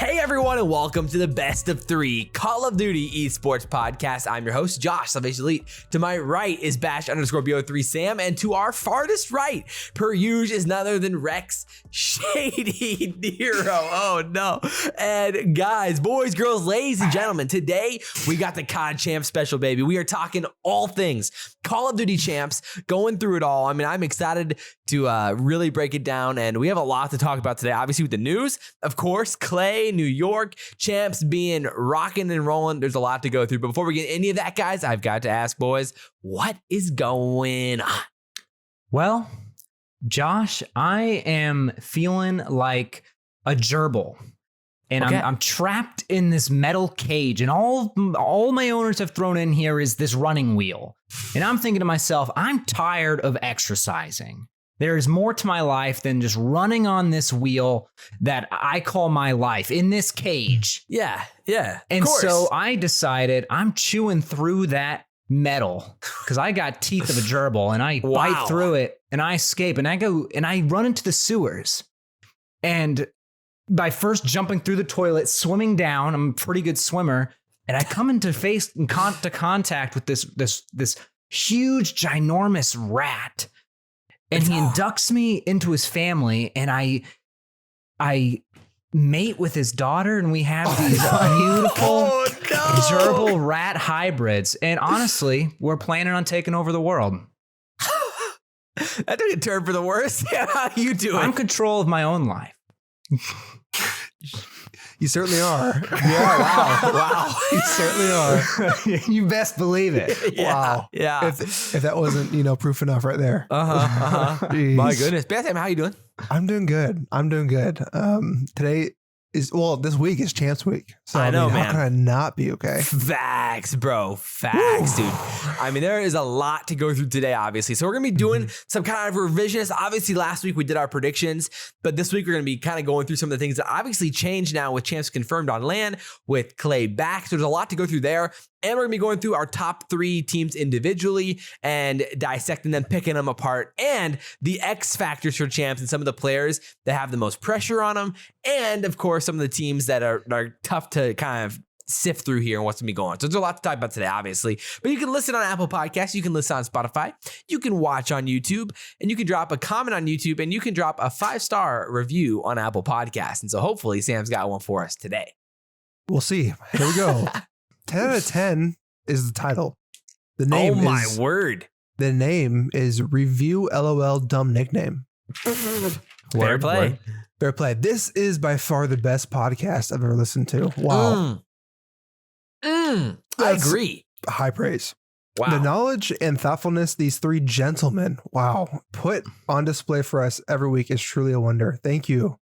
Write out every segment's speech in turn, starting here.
Hey everyone, and welcome to the Best of 3 Call of Duty Esports podcast. I'm your host, Josh, SalvationsElite. To my right is Bash_Bo3 Sam, and to our farthest right, per usual, is none other than Rex Shady Nero. Oh no. And guys, boys, girls, ladies, and gentlemen, today we got the CoD Champs special, baby. We are talking all things Call of Duty Champs, going through it all. I mean, I'm excited to really break it down, and we have a lot to talk about today. Obviously with the news, of course, Clay, New York, Champs being rocking and rolling. There's a lot to go through. But before we get any of that, guys, I've got to ask, boys, what is going on? Well, Josh, I am feeling like a gerbil. And okay. I'm trapped in this metal cage, and all my owners have thrown in here is this running wheel. And I'm thinking to myself, I'm tired of exercising. There's more to my life than just running on this wheel that I call my life in this cage. Yeah. And so I decided I'm chewing through that metal because I got teeth of a gerbil, and I bite through it, and I escape, and I run into the sewers. And by first jumping through the toilet, swimming down, I'm a pretty good swimmer, and I come into contact with this huge, ginormous rat. And he inducts me into his family, and I mate with his daughter, and we have these beautiful gerbil rat hybrids. And honestly, we're planning on taking over the world. That took a turn for the worse. Yeah, how you doing? I'm in control of my own life. You certainly are. Yeah, wow. You certainly are. You best believe it. Wow. Yeah. If that wasn't, proof enough right there. My goodness. Betham, how you doing? I'm doing good. Today this week is Champs Week. So I know, man. How can I not be okay? Facts, bro. Facts, dude. I mean, there is a lot to go through today, obviously. So we're going to be doing some kind of revisionist. Obviously, last week we did our predictions, but this week we're going to be kind of going through some of the things that obviously changed now with Champs confirmed on LAN, with Clay back. So there's a lot to go through there. And we're going to be going through our top 3 teams individually and dissecting them, picking them apart, and the X factors for Champs and some of the players that have the most pressure on them. And of course, some of the teams that are tough to kind of sift through here and what's going to be going on. So there's a lot to talk about today, obviously. But you can listen on Apple Podcasts. You can listen on Spotify. You can watch on YouTube. And you can drop a comment on YouTube. And you can drop a 5-star review on Apple Podcasts. And so hopefully Sam's got one for us today. We'll see. Here we go. 10 out of 10 is the title. The name my word. The name is Review LOL Dumb Nickname. Fair play. Fair play. This is by far the best podcast I've ever listened to. Wow. I agree. High praise. Wow. The knowledge and thoughtfulness these 3 gentlemen, put on display for us every week is truly a wonder. Thank you.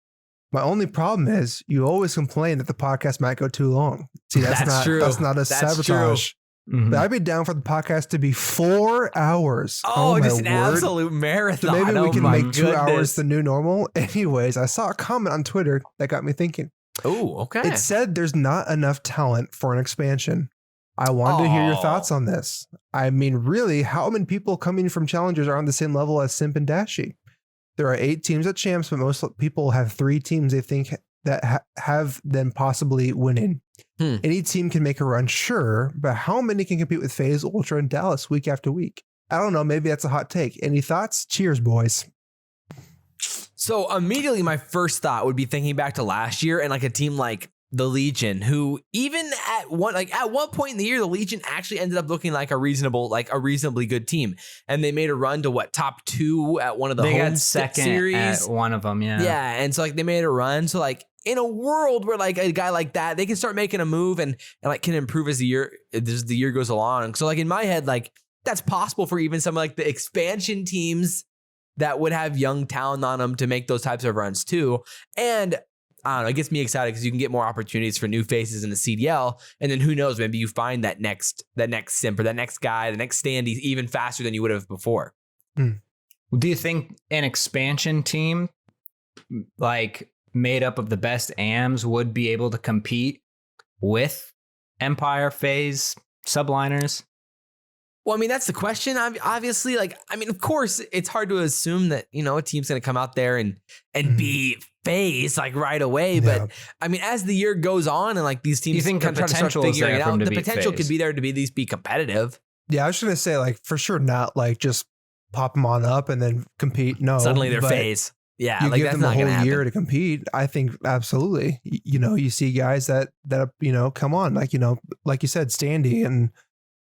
My only problem is you always complain that the podcast might go too long. See, that's true. That's not a sabotage. Mm-hmm. But I'd be down for the podcast to be 4 hours. Oh, just an word. absolute marathon. So maybe we can make 2 goodness. hours the new normal. Anyways, I saw a comment on Twitter that got me thinking. Oh, okay. It said there's not enough talent for an expansion. I wanted to hear your thoughts on this. I mean, really, how many people coming from challengers are on the same level as Simp and Dashy? There are 8 teams at Champs, but most people have 3 teams they think that have them possibly winning. Any team can make a run, sure, but how many can compete with FaZe, Ultra, and Dallas week after week? I don't know. Maybe that's a hot take. Any thoughts? Cheers, boys. So immediately my first thought would be thinking back to last year and like a team like the Legion, who even at one point in the year, the Legion actually ended up looking like a reasonably good team. And they made a run to top 2 at one of the home second series. At one of them, yeah. Yeah. And so they made a run. So in a world where a guy like that, they can start making a move and can improve as the year goes along. So in my head, that's possible for even some the expansion teams that would have young talent on them to make those types of runs too. And I don't know, it gets me excited because you can get more opportunities for new faces in the CDL. And then who knows, maybe you find that next simp or that next guy, the next standee even faster than you would have before. Do you think an expansion team made up of the best AMs would be able to compete with Empire, FaZe, subliners? Well, I mean, that's the question. Obviously, like, I mean, of course, it's hard to assume that, you know, a team's going to come out there and be FaZe like right away. Yeah. But I mean, as the year goes on and like these teams You think kind the of try to start potential is figuring there it for 'em out, to the beat potential FaZe? could be there to be at least be competitive. Yeah, I was going to say, like, for sure, not like just pop them on up and then compete. No, Suddenly they're but FaZe. Yeah, You like give that's them a not going to whole year happen. to compete. I think absolutely. You know, you see guys that you know, come on, like, you know, like you said, Standy and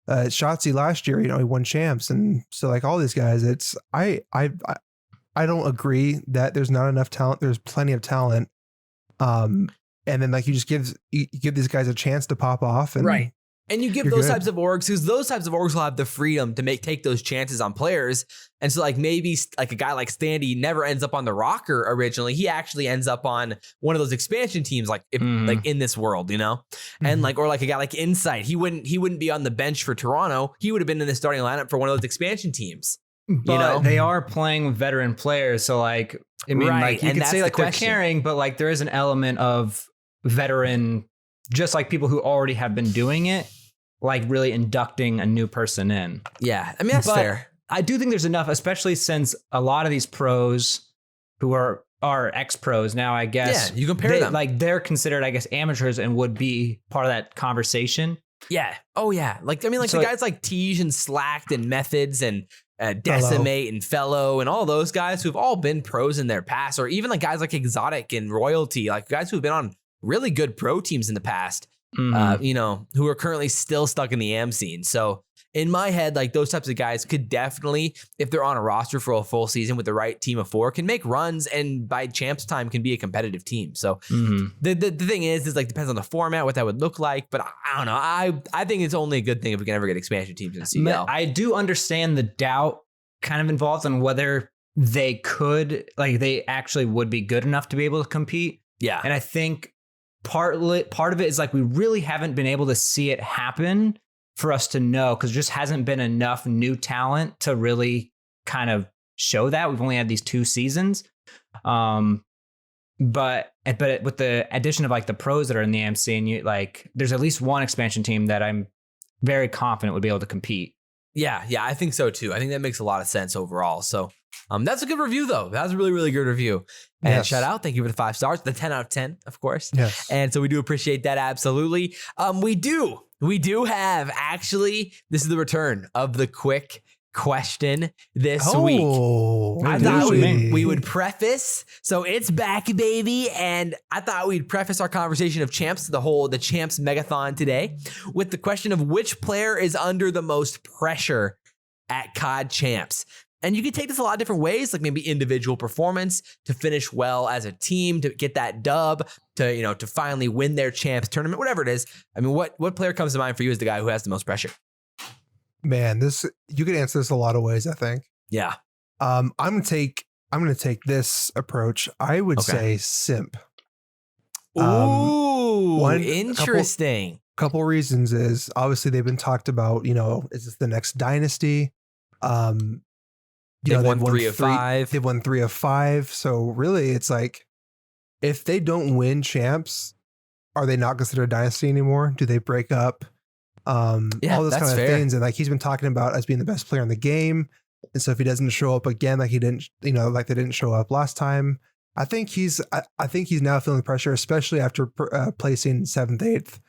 Shotzi last year. You know, he won champs, and so like all these guys. It's I don't agree that there's not enough talent. There's plenty of talent. And then like you give these guys a chance to pop off, and Right. And you give You're those good. types of orgs, because those types of orgs will have the freedom to take those chances on players. And so like maybe like a guy like Standy never ends up on the Rokkr originally. He actually ends up on one of those expansion teams, like if, like in this world, you know? And like, or like a guy like Insight, he wouldn't be on the bench for Toronto. He would have been in the starting lineup for one of those expansion teams. But You know? they are playing with veteran players, so like, I mean, Right, like you and could that's say the like they're question. caring, but like there is an element of veteran, just like people who already have been doing it, like really inducting a new person in. Yeah. I mean, that's But fair. I do think there's enough, especially since a lot of these pros who are ex-pros now, I guess. Yeah, you compare them. Like they're considered, I guess, amateurs and would be part of that conversation. Yeah. Oh yeah. Like, I mean, like So, the guys like Tej and Slacked and Methods and Decimate and Fellow and all those guys who've all been pros in their past, or even like guys like Exotic and Royalty, like guys who've been on really good pro teams in the past, you know, who are currently still stuck in the AM scene. So in my head, like those types of guys could definitely, if they're on a roster for a full season with the right team of 4, can make runs and by champs time can be a competitive team. So the thing is like depends on the format, what that would look like. But I don't know. I think it's only a good thing if we can ever get expansion teams in CDL. I do understand the doubt kind of involved on whether they could, like they actually would be good enough to be able to compete. Yeah. And I think part of it is like we really haven't been able to see it happen for us to know, because there just hasn't been enough new talent to really kind of show that. We've only had these 2 seasons. But with the addition of like the pros that are in the AMC, and you like there's at least one expansion team that I'm very confident would be able to compete. Yeah, I think so too. I think that makes a lot of sense overall. So that's a good review though. That was a really, really good review. And Yes. shout out. Thank you for the 5 stars, the 10 out of 10, of course. Yes. And so we do appreciate that. Absolutely. We do have actually, this is the return of the quick question this week. I thought we would preface, so it's back, baby, and I thought we'd preface our conversation of champs, the champs megathon today, with the question of which player is under the most pressure at CoD Champs. And you can take this a lot of different ways, like maybe individual performance, to finish well as a team, to get that dub, to finally win their champs tournament, whatever it is. I mean, what player comes to mind for you as the guy who has the most pressure? Man, you could answer this a lot of ways, I think. Yeah. I'm gonna take this approach. I would say Simp. Ooh, one- interesting. Couple reasons is obviously they've been talked about, you know, is this the next dynasty? They've won 3 of 5. They've won 3 of 5. So really it's like, if they don't win champs, are they not considered a dynasty anymore? Do they break up? All those that's kind of fair. things. And like he's been talking about as being the best player in the game. And so if he doesn't show up again, like he didn't, you know, like they didn't show up last time, I think he's now feeling the pressure, especially after placing 7th, 8th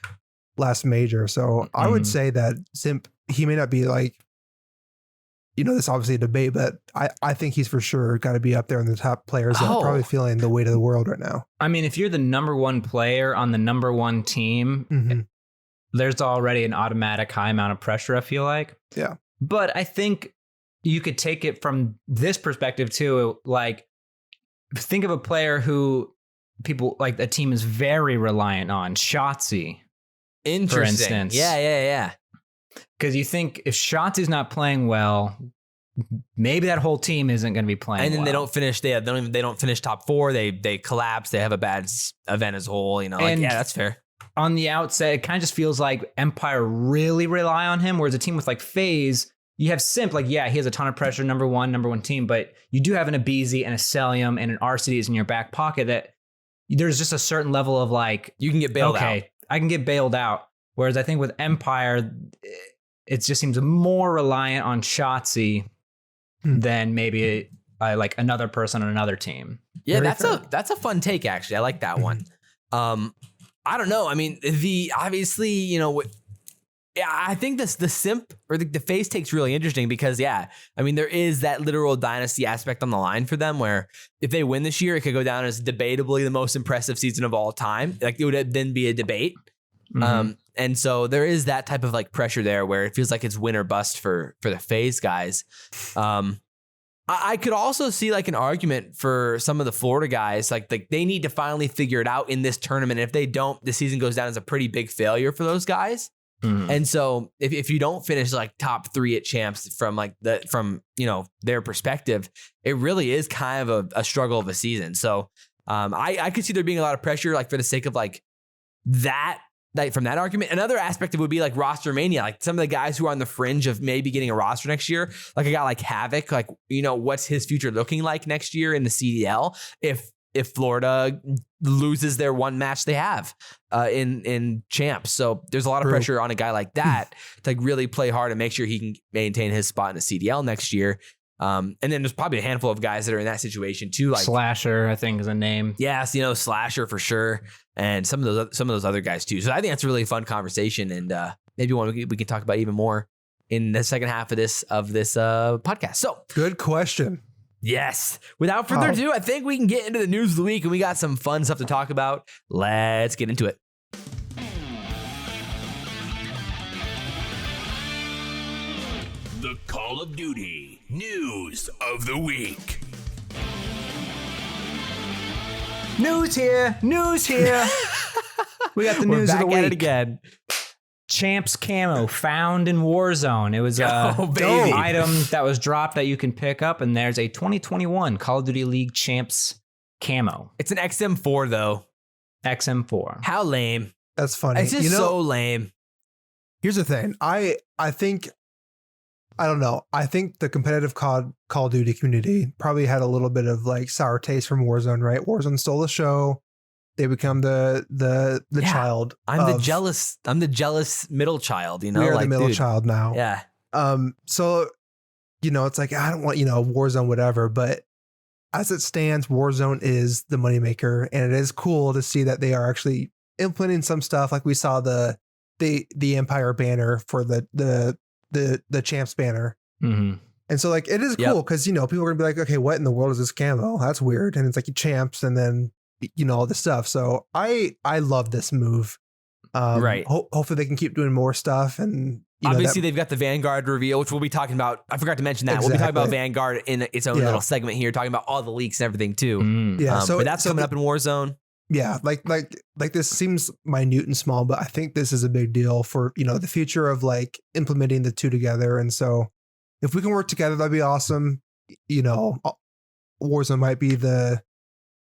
last major. So I would say that Simp, he may not be like, you know, this obviously a debate, but I think he's for sure got to be up there in the top players that are probably feeling the weight of the world right now. I mean, if you're the number 1 player on the number 1 team, there's already an automatic high amount of pressure, I feel like. Yeah. But I think you could take it from this perspective too. Like, think of a player who people like a team is very reliant on, Shotzi. Interesting. For instance. Yeah. Because you think if Shotzi's not playing well, maybe that whole team isn't going to be playing. And then well. they don't finish. They don't finish top 4. They collapse. They have a bad event as a whole. You know, like, yeah, that's fair. On the outset, it kind of just feels like Empire really rely on him, whereas a team with like FaZe, you have Simp, like, yeah, he has a ton of pressure, number one team, but you do have an Abizi and a Celium and an RCDs in your back pocket that there's just a certain level of like, You can get bailed out. I can get bailed out. Whereas I think with Empire, it just seems more reliant on Shotzi than maybe like another person on another team. Yeah, that's a fun take, actually. I like that one. I don't know. I mean, obviously, you know, I think the simp or the face take's really interesting because, I mean, there is that literal dynasty aspect on the line for them where if they win this year, it could go down as debatably the most impressive season of all time. Like it would then be a debate. And so there is that type of like pressure there where it feels like it's win or bust for the FaZe guys. I could also see like an argument for some of the Florida guys, like they need to finally figure it out in this tournament. If they don't, the season goes down as a pretty big failure for those guys. And so if you don't finish like top 3 at champs from their perspective, it really is kind of a struggle of a season. So I could see there being a lot of pressure, like for the sake of like that. Like from that argument, another aspect of it would be like roster mania, like some of the guys who are on the fringe of maybe getting a roster next year, like a guy like Havoc, like, you know, what's his future looking like next year in the CDL if Florida loses their one match they have in champs. So there's a lot of pressure on a guy like that to like really play hard and make sure he can maintain his spot in the CDL next year. And then there's probably a handful of guys that are in that situation too. Like Slasher, I think is a name. Yes, you know, Slasher for sure. And some of those other guys too. So I think that's a really fun conversation, and maybe one we can talk about even more in the second half of this podcast. So good question. Yes. Without further ado, I think we can get into the news of the week, and we got some fun stuff to talk about. Let's get into it. The Call of Duty News of the Week. News here. We got the news of the week. At it again. Champs camo found in Warzone. It was a dope item that was dropped that you can pick up, and there's a 2021 Call of Duty League Champs camo. It's an XM4 though. XM4. How lame. That's funny. It's just so lame. Here's the thing. I don't know. I think the competitive Call of Duty community probably had a little bit of like sour taste from Warzone, right? Warzone stole the show. They become the child. I'm the jealous middle child, you know? We are like, the middle child now. Yeah. So, you know, it's like, I don't want, you know, Warzone, whatever, but as it stands, Warzone is the moneymaker, and it is cool to see that they are actually implementing some stuff. Like we saw the Empire banner for the Champs banner. Mm-hmm. And so like, it is cool because, you know, people are gonna be like, okay, what in the world is this camo? That's weird. And it's like Champs and then, you know, all this stuff. So I love this move. Right. Hopefully they can keep doing more stuff. And obviously they've got the Vanguard reveal, which we'll be talking about. I forgot to mention that. Exactly. We'll be talking about Vanguard in its own little segment here, talking about all the leaks and everything too. Yeah. But that's coming up in Warzone. Yeah. Like this seems minute and small, but I think this is a big deal for, you know, the future of like implementing the two together. And so if we can work together, that'd be awesome. You know, Warzone might be the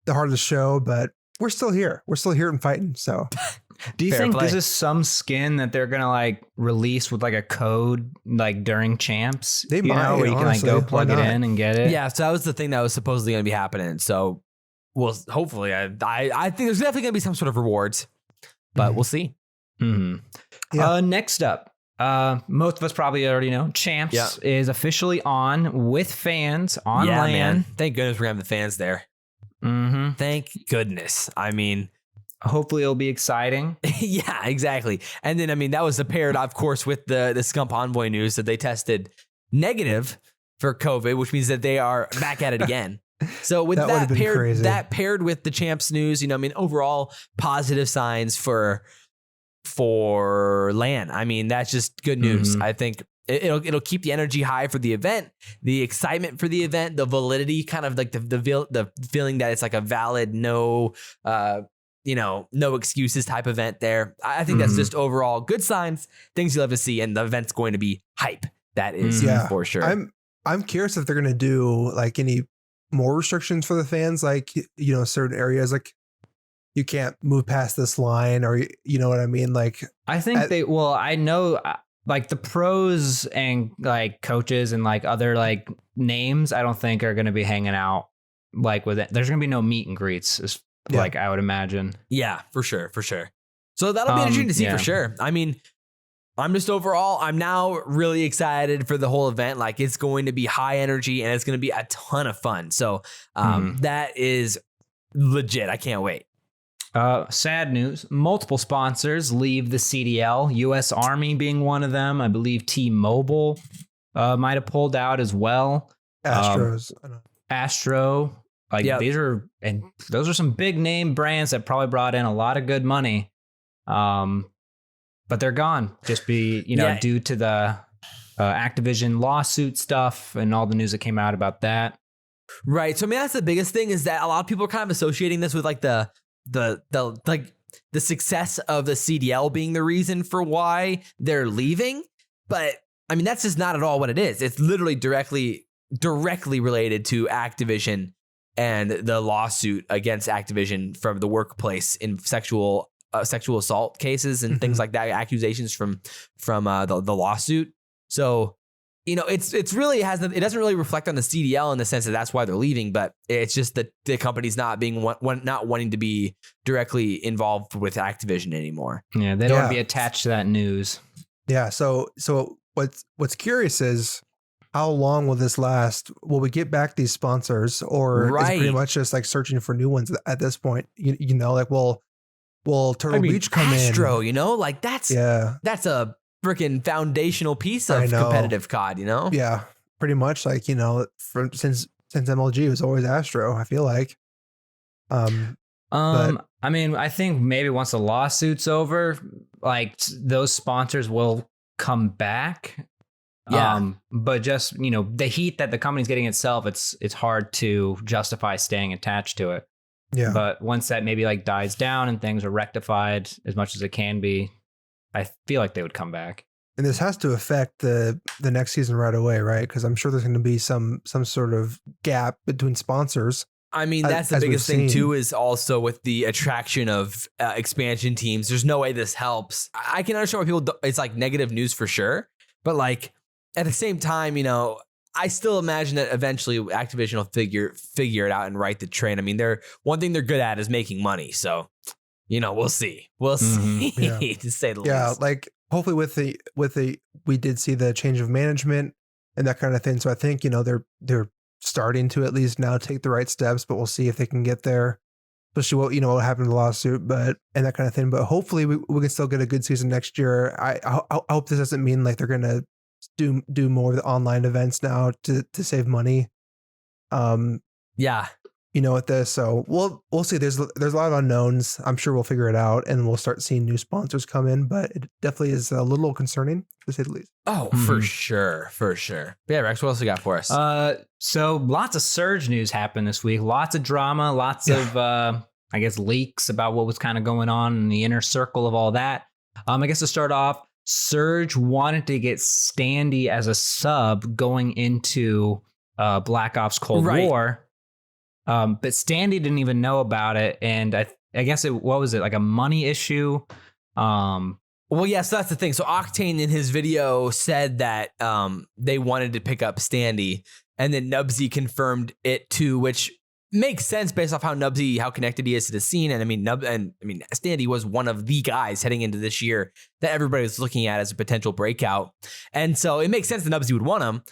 heart of the show, but we're still here. We're still here and fighting. So do you think this is some skin that they're gonna like release with like a code like during champs? They might, where you can like go plug it in and get it. Yeah, so that was the thing that was supposedly gonna be happening. So hopefully I think there's definitely gonna be some sort of rewards, but we'll see. Mm-hmm. Yeah. Next up. Most of us probably already know Champs is officially on with fans on LAN. Man. Thank goodness we're having the fans there. Mm-hmm. Thank goodness. I mean, hopefully it'll be exciting. Yeah, exactly. And then, I mean, that was paired, of course, with the Scump Envoy news that they tested negative for COVID, which means that they are back at it again. So with that paired with the Champs news, you know, I mean, overall positive signs for LAN. I mean, that's just good news. I think it'll keep the energy high for the event, the excitement for the event, the validity, kind of like the feeling that it's like a valid, no excuses type event there. I think that's just overall good signs, things you love to see, and the event's going to be hype. That is for sure. I'm curious if they're going to do like any more restrictions for the fans, like, you know, certain areas, like you can't move past this line, or you know what I mean? Like, I think I know like the pros and like coaches and like other like names, I don't think are going to be hanging out like with it. There's going to be no meet and greets, like I would imagine. Yeah, for sure. So that'll be interesting to see for sure. I mean, I'm now really excited for the whole event. Like, it's going to be high energy and it's going to be a ton of fun. So that is legit. I can't wait. Sad news. Multiple sponsors leave the CDL, U.S. Army being one of them. I believe T-Mobile might have pulled out as well. Astros. Astro. Like those are some big name brands that probably brought in a lot of good money. But they're gone. Just due to the Activision lawsuit stuff and all the news that came out about that. Right. So I mean, that's the biggest thing, is that a lot of people are kind of associating this with like the success of the CDL being the reason for why they're leaving. But I mean, that's just not at all what it is. It's literally directly related to Activision and the lawsuit against Activision from the workplace in sexual assault cases and things like that, accusations from the lawsuit. So, it really it doesn't really reflect on the CDL in the sense that that's why they're leaving, but it's just that the company's not wanting to be directly involved with Activision anymore. Yeah, they don't want to be attached to that news. Yeah. So what's curious is, how long will this last? Will we get back these sponsors, or is it pretty much just like searching for new ones at this point? Like will Turtle Beach come Astro, in? Like that's a freaking foundational piece of competitive COD, Yeah, pretty much. Like, since MLG it was always Astro, I feel like. I mean, I think maybe once the lawsuit's over, like those sponsors will come back. Yeah. But just, the heat that the company's getting itself, it's hard to justify staying attached to it. Yeah. But once that maybe like dies down and things are rectified as much as it can be, I feel like they would come back. And this has to affect the next season right away, right? Because I'm sure there's going to be some sort of gap between sponsors. I mean, that's the biggest thing too, is also with the attraction of expansion teams. There's no way this helps. I can understand why it's like negative news for sure. But like at the same time, I still imagine that eventually Activision will figure it out and right the train. I mean, one thing they're good at is making money. So, we'll see. We'll see, to say the least. Yeah, like hopefully with the we did see the change of management and that kind of thing. So I think, they're starting to at least now take the right steps, but we'll see if they can get there. Especially what happened in the lawsuit, and that kind of thing. But hopefully we can still get a good season next year. I hope this doesn't mean like they're gonna do more of the online events now to save money. With this. So we'll see. There's a lot of unknowns. I'm sure we'll figure it out and we'll start seeing new sponsors come in, but it definitely is a little concerning to say the least. Oh, for sure. But yeah, Rex, what else you got for us? So lots of Surge news happened this week. Lots of drama, lots of I guess leaks about what was kind of going on in the inner circle of all that. I guess to start off, Surge wanted to get Standy as a sub going into Black Ops Cold War. But Standy didn't even know about it. And I guess what was it, like a money issue? Well, yeah, so that's the thing. So Octane in his video said that they wanted to pick up Standy, and then Nubsy confirmed it too, which makes sense based off how connected he is to the scene. And I mean, Standy was one of the guys heading into this year that everybody was looking at as a potential breakout. And so it makes sense that Nubsy would want him.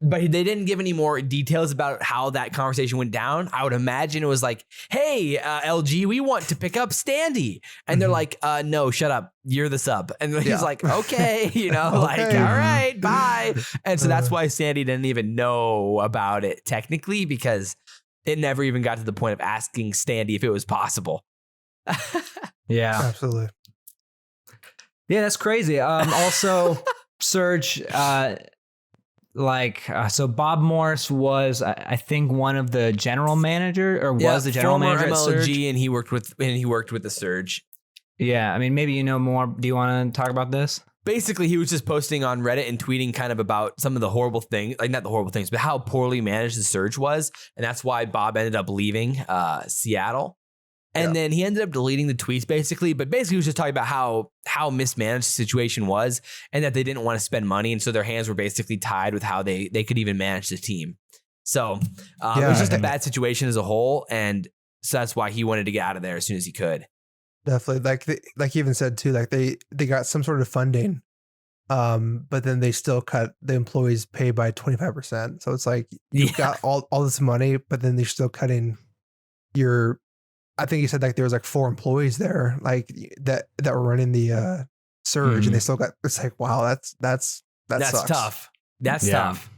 But they didn't give any more details about how that conversation went down. I would imagine it was like, hey, LG, we want to pick up Standy. And they're like, no, shut up. You're the sub. And he's like, okay, like, all right, bye. And so that's why Standy didn't even know about it technically, because it never even got to the point of asking Standy if it was possible. Yeah, absolutely. Yeah, that's crazy. Also, Surge... so Bob Morris was, I think, one of the general manager, or was the general manager at Surge, and he worked with the Surge. Yeah, I mean, maybe you know more. Do you want to talk about this? Basically, he was just posting on Reddit and tweeting kind of about some of the horrible things, like not the horrible things, but how poorly managed the Surge was, and that's why Bob ended up leaving Seattle. And then he ended up deleting the tweets basically, but basically he was just talking about how mismanaged the situation was and that they didn't want to spend money. And so their hands were basically tied with how they could even manage the team. So it was just a bad situation as a whole. And so that's why he wanted to get out of there as soon as he could. Definitely. Like you even said too, like they got some sort of funding, but then they still cut the employees' pay by 25%. So it's like you've got all this money, but then they're still cutting your. I think you said like there was like 4 employees there, like that were running the surge, and they still got. It's like wow, that sucks. Tough. That's tough.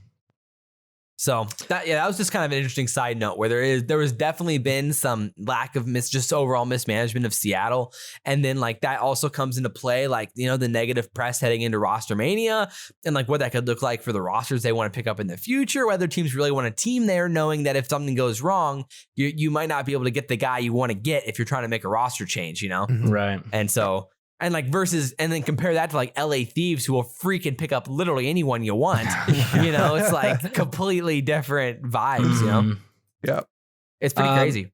So that was just kind of an interesting side note where there was definitely been some lack of just overall mismanagement of Seattle. And then like that also comes into play, like, you know, the negative press heading into roster mania and like what that could look like for the rosters they want to pick up in the future, whether teams really want a team there, knowing that if something goes wrong, you might not be able to get the guy you want to get if you're trying to make a roster change, you know? Right. And so, and like and then compare that to like LA Thieves, who will freaking pick up literally anyone you want. You know, it's like completely different vibes, you know? Yeah. It's pretty crazy.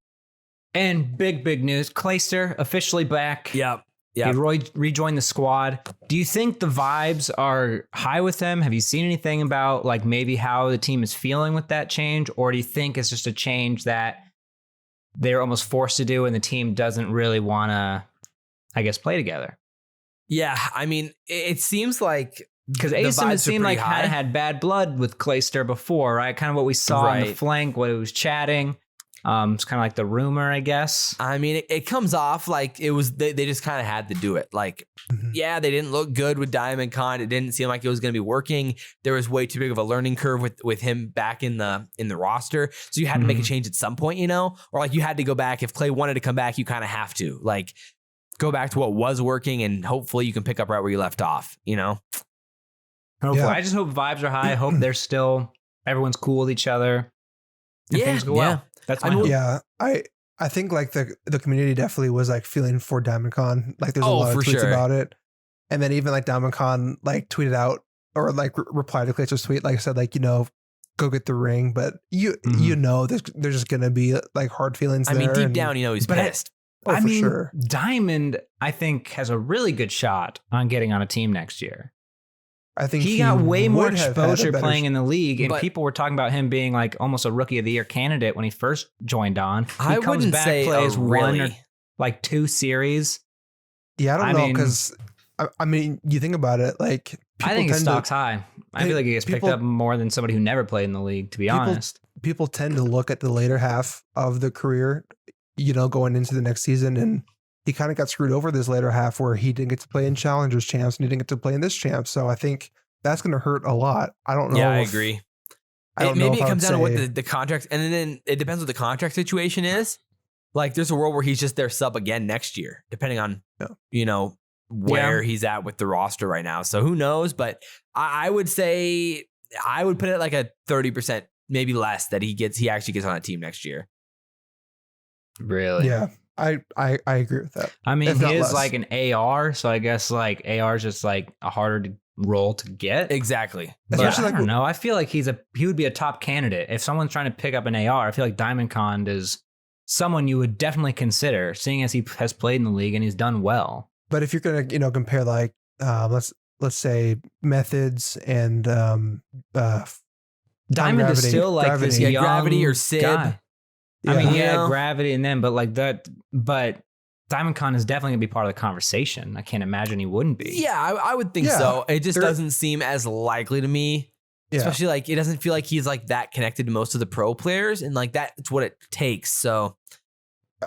And big news. Clayster officially back. Yep. He rejoined the squad. Do you think the vibes are high with him? Have you seen anything about like maybe how the team is feeling with that change? Or do you think it's just a change that they're almost forced to do and the team doesn't really want to, I guess, play together? Yeah, I mean, it seems like because Asim, it seemed like had bad blood with Clayster before, right? Kind of what we saw on the flank when it was chatting. It's kind of like the rumor, I guess. I mean, it comes off like it was they just kind of had to do it. Like, yeah, they didn't look good with Diamond Con. It didn't seem like it was going to be working. There was way too big of a learning curve with him back in the roster. So you had to make a change at some point, you know, or like you had to go back. If Clay wanted to come back, you kind of have to like go back to what was working, and hopefully you can pick up right where you left off, you know? Hopefully. Yeah. I just hope vibes are high. I hope they're still, everyone's cool with each other. And things go well. That's my hope. Yeah. I think like the community definitely was like feeling for Diamond Con. Like there's a lot of tweets about it. And then even like Diamond Con like tweeted out or like replied to Clayster's tweet, like I said, like, you know, go get the ring. But you know, there's just going to be like hard feelings there. I mean, deep down, you know, he's pissed. I mean, Diamond, I think, has a really good shot on getting on a team next year. I think he got way more exposure playing in the league, and people were talking about him being like almost a Rookie of the Year candidate when he first joined on. I wouldn't say plays one or like 2 series. Yeah, I don't know, because I mean, you think about it, like I think his stock's high. I feel like he gets picked up more than somebody who never played in the league, to be honest. People tend to look at the later half of the career, you know, going into the next season, and he kind of got screwed over this later half where he didn't get to play in Challengers Champs and he didn't get to play in this champ. So I think that's going to hurt a lot. I don't know. Yeah, I agree. Maybe it comes down to what the contract, and then it depends what the contract situation is. Like there's a world where he's just their sub again next year, depending on, you know, where he's at with the roster right now. So who knows? But I would say, I would put it like a 30%, maybe less, that he actually gets on a team next year. Really? Yeah. I agree with that. I mean, he is like an AR, so I guess like AR is just like a harder role to get. Exactly. But I don't know. I feel like he would be a top candidate. If someone's trying to pick up an AR, I feel like Diamond Con is someone you would definitely consider, seeing as he has played in the league and he's done well. But if you're gonna, you know, compare like let's say Methods and Diamond is still like this young Gravity or Sib guy. Yeah. I mean, Gravity and then, but like that, but Diamond Con is definitely gonna be part of the conversation. I can't imagine he wouldn't be. Yeah, I would think so. It just doesn't seem as likely to me. Yeah. Especially like it doesn't feel like he's like that connected to most of the pro players, and like that's what it takes. So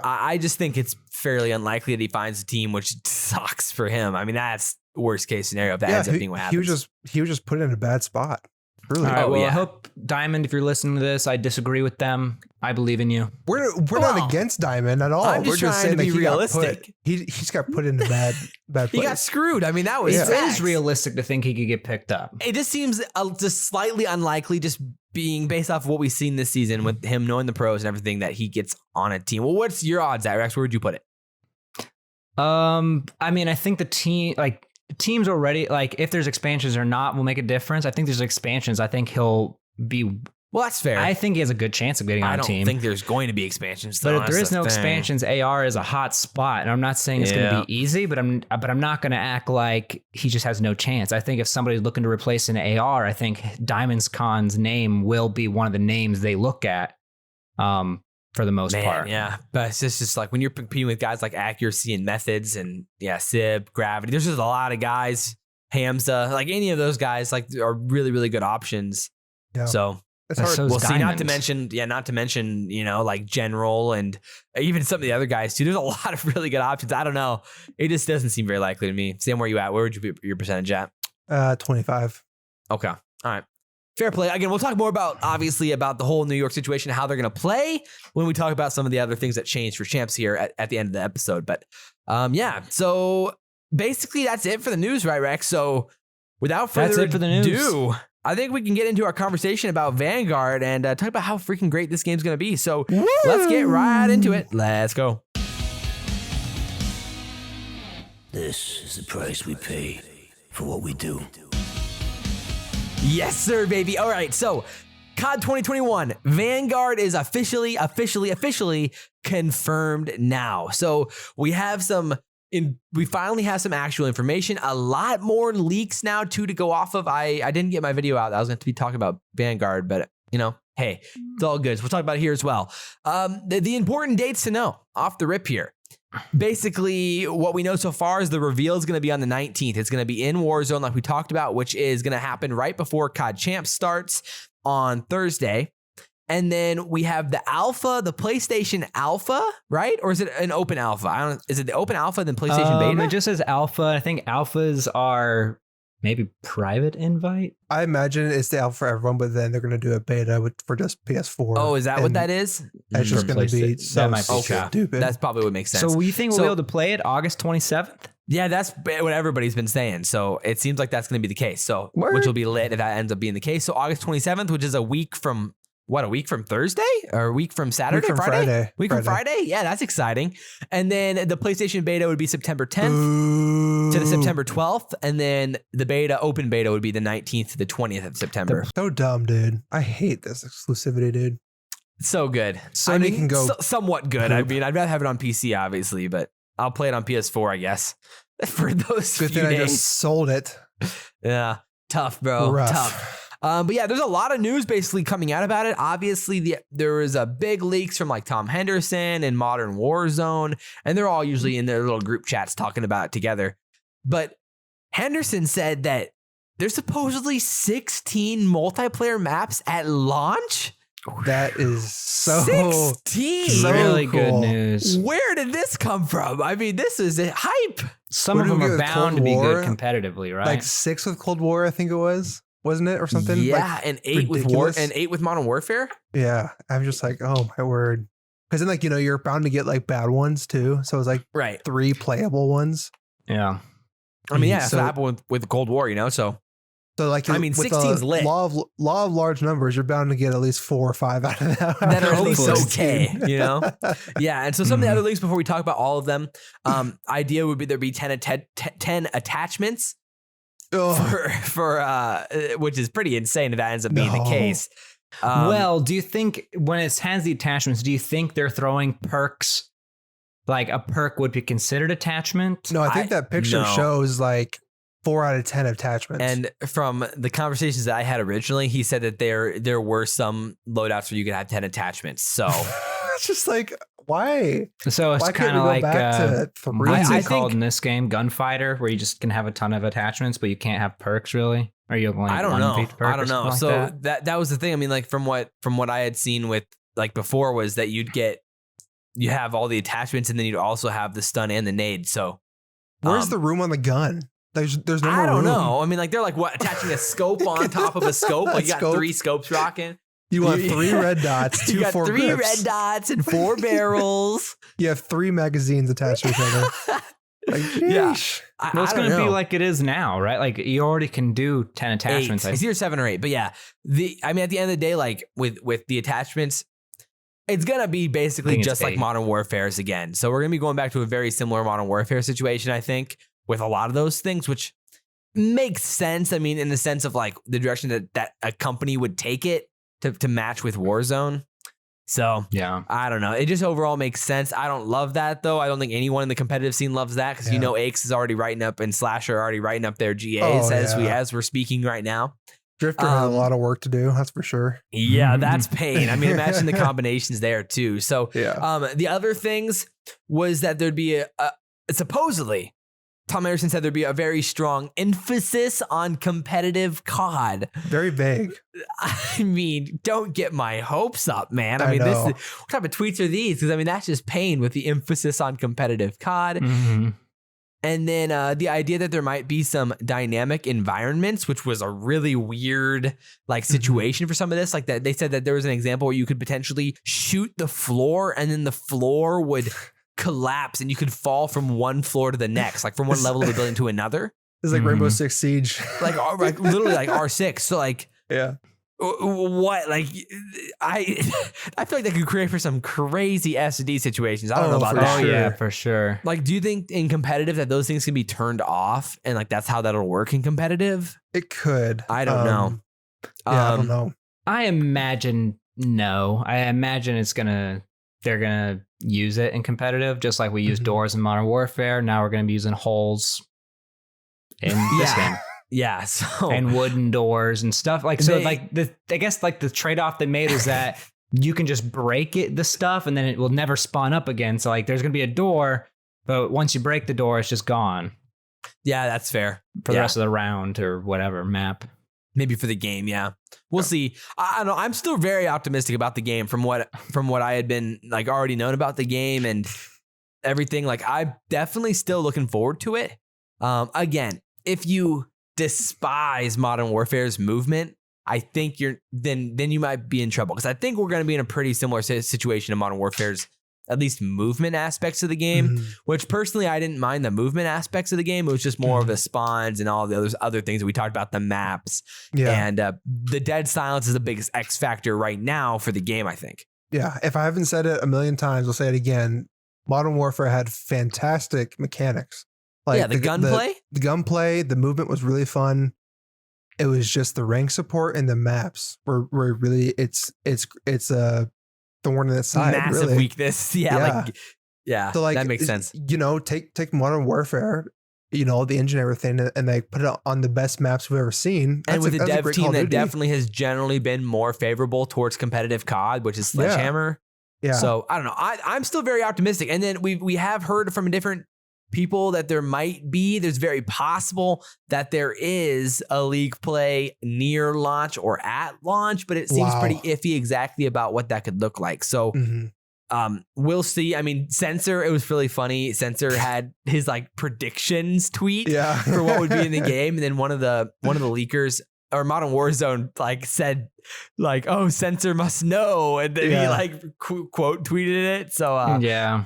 I just think it's fairly unlikely that he finds a team, which sucks for him. I mean, that's worst case scenario if that ends up being what happens. He was just put in a bad spot. Really? All right, well, I hope Diamond, if you're listening to this, I disagree with them. I believe in you. We're not against Diamond at all. We're just saying to be realistic. He's got put in a bad place. He got screwed. I mean, that was it is realistic to think he could get picked up. It just seems just slightly unlikely, just being based off of what we've seen this season with him knowing the pros and everything, that he gets on a team. Well, what's your odds at, Rex? Where would you put it? I mean, I think the teams already, like, if there's expansions or not will make a difference. I think there's expansions. I think he'll be. Well, that's fair. I think he has a good chance of getting on a team. I don't think there's going to be expansions, though. But if there is no expansions, AR is a hot spot. And I'm not saying it's going to be easy, but I'm not going to act like he just has no chance. I think if somebody's looking to replace an AR, I think Diamond Con's name will be one of the names they look at. for the most part. Yeah, but it's just like when you're competing with guys like Accuracy and Methods and Sib, Gravity, there's just a lot of guys, Hamza, like any of those guys like are really, really good options. Yeah. So it's hard. So we'll see. Not to mention, like General and even some of the other guys too. There's a lot of really good options. I don't know. It just doesn't seem very likely to me. Sam, where you at? Where would you be your percentage at? 25. Okay. All right. Fair play. Again, we'll talk more about the whole New York situation, how they're going to play when we talk about some of the other things that changed for Champs here at the end of the episode. But so basically that's it for the news, right, Rex? So without further ado, I think we can get into our conversation about Vanguard and talk about how freaking great this game's going to be. So let's get right into it. Let's go. This is the price we pay for what we do. Yes, sir, baby. All right, so CoD 2021 Vanguard is officially confirmed now. So we finally have some actual information, a lot more leaks now too to go off of. I didn't get my video out. I was going to be talking about Vanguard, but hey, it's all good. So we'll talk about it here as well. The important dates to know off the rip here. Basically, what we know so far is the reveal is going to be on the 19th. It's going to be in Warzone, like we talked about, which is going to happen right before CoD Champs starts on Thursday. And then we have the alpha, the PlayStation Alpha, right? Or is it an open alpha? Is it the open alpha then PlayStation Beta? It just says alpha. I think alphas are maybe private invite. I imagine it's the alpha for everyone, but then they're going to do a beta for just PS4. Oh, is that what that is? It's just going to be so stupid. That's probably what makes sense. So we think we'll be able to play it August 27th? Yeah, that's what everybody's been saying. So it seems like that's going to be the case. So which will be lit if that ends up being the case. So August 27th, which is a week from Thursday or a week from Saturday? Friday. From Friday? Yeah, that's exciting. And then the PlayStation beta would be September 10th to the September 12th. And then the open beta would be the 19th to the 20th of September. So dumb, dude. I hate this exclusivity, dude. So good. Sony can go somewhat good. I mean, I'd rather have it on PC, obviously, but I'll play it on PS4, I guess. For those good few thing days. I just sold it. Yeah. Tough, bro. Rough. Tough. But yeah, there's a lot of news basically coming out about it. Obviously, there was a big leaks from like Tom Henderson and Modern Warzone, and they're all usually in their little group chats talking about it together. But Henderson said that there's supposedly 16 multiplayer maps at launch. That is 16. Really cool. Good news. Where did this come from? I mean, this is a hype. Some of them are bound to be good competitively, right? Like 6 with Cold War, I think it was. Wasn't it or something? Yeah, like, and 8 with Modern Warfare. Yeah, I'm just like, oh my word. Because then, you're bound to get like bad ones too. So it's like 3 playable ones. Yeah. I mean, yeah, it's what happened with Cold War, So like, I mean, 16's lit. Law of large numbers, you're bound to get at least 4 or 5 out of that. That are at least okay, Yeah, and so some of the other leaks before we talk about all of them, idea would be there'd be 10 attachments. For which is pretty insane if that ends up being the case. Well, do you think when it has the attachments, do you think they're throwing perks? Like a perk would be considered attachment? No, I think that picture shows like 4 out of 10 attachments. And from the conversations that I had originally, he said that there were some loadouts where you could have 10 attachments. So it's just like, why? So it's kind of like what's I it called in this game? Gunfighter, where you just can have a ton of attachments, but you can't have perks really. Or you only I don't know. So that was the thing. I mean, like from what I had seen with like before was that you have all the attachments and then you'd also have the stun and the nade. So where's the room on the gun? There's no more room. I don't know. I mean, like they're like attaching a scope on top of a scope. Like you got 3 scopes rocking. You want 3 red dots, 2 4 3 grips. Red dots and 4 barrels. You have 3 magazines attached to each other. Like, yeah. Well, it's going to be like it is now, right? Like you already can do 10 attachments. 8. It's either 7 or 8. But yeah, I mean, at the end of the day, like with the attachments, it's going to be basically just like Modern Warfare's again. So we're going to be going back to a very similar Modern Warfare situation, I think, with a lot of those things, which makes sense. I mean, in the sense of like the direction that a company would take it to match with Warzone. So yeah, I don't know. It just overall makes sense. I don't love that though. I don't think anyone in the competitive scene loves that because Aches is already writing up and Slasher are already writing up their GAs as we're speaking right now. Drifter has a lot of work to do, that's for sure. Yeah, that's pain. I mean, imagine the combinations there too. So the other things was that there'd be supposedly, Tom Anderson said there'd be a very strong emphasis on competitive COD. Very vague. I mean, don't get my hopes up, man. I mean, know. what type of tweets are these? Because I mean, that's just pain with the emphasis on competitive COD. Mm-hmm. And then the idea that there might be some dynamic environments, which was a really weird like situation for some of this. Like that, they said that there was an example where you could potentially shoot the floor, and then the floor would collapse, and you could fall from one floor to the next, like from one level of the building to another. It's like Rainbow Six Siege, like literally like R6. So like, what? Like, I feel like that could create for some crazy SD situations. I don't know about that. Oh yeah, for sure. Like, do you think in competitive that those things can be turned off, and like that's how that'll work in competitive? It could. I don't know. I don't know. I imagine no. I imagine they're gonna use it in competitive, just like we use doors in Modern Warfare. Now we're gonna be using holes in this game. Yeah, so and wooden doors and stuff like so. Like I guess like the trade off they made is that you can just break the stuff and then it will never spawn up again. So like there's gonna be a door, but once you break the door, it's just gone. Yeah, that's fair for the rest of the round or whatever map. Maybe for the game, yeah. We'll see. I don't know. I'm still very optimistic about the game from what I had been like already known about the game and everything. Like I'm definitely still looking forward to it. Again, if you despise Modern Warfare's movement, I think then you might be in trouble, because I think we're going to be in a pretty similar situation in Modern Warfare's at least movement aspects of the game, which personally I didn't mind the movement aspects of the game. It was just more of the spawns and all the other things that we talked about, the maps. And the dead silence is the biggest X factor right now for the game, I think. Yeah, if I haven't said it a million times, I'll say it again. Modern Warfare had fantastic mechanics. Like the gunplay? The gunplay, the movement was really fun. It was just the rank support and the maps were really, it's a thorn in the side. Massive really. Weakness. Yeah. So like, that makes sense. You know, take Modern Warfare, you know, the engine and everything, and they put it on the best maps we've ever seen. And with a dev team that definitely has generally been more favorable towards competitive COD, which is Sledgehammer. Yeah. So I don't know. I'm still very optimistic. And then we have heard from different people that there's very possible that there is a league play near launch or at launch, but it seems pretty iffy exactly about what that could look like. So we'll see. I mean, Sensor, it was really funny. Sensor had his like predictions tweet for what would be in the game. And then one of the leakers or Modern Warzone like said like, oh, Sensor must know. And then he like quote tweeted it. So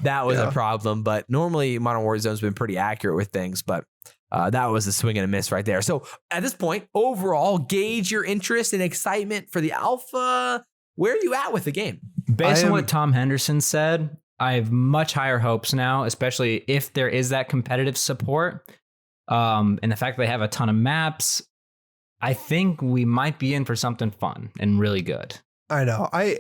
that was a problem. But normally Modern Warzone's been pretty accurate with things, but that was a swing and a miss right there. So at this point, overall, gauge your interest and excitement for the alpha. Where are you at with the game? Based on what Tom Henderson said, I have much higher hopes now, especially if there is that competitive support. And the fact that they have a ton of maps, I think we might be in for something fun and really good. I know. I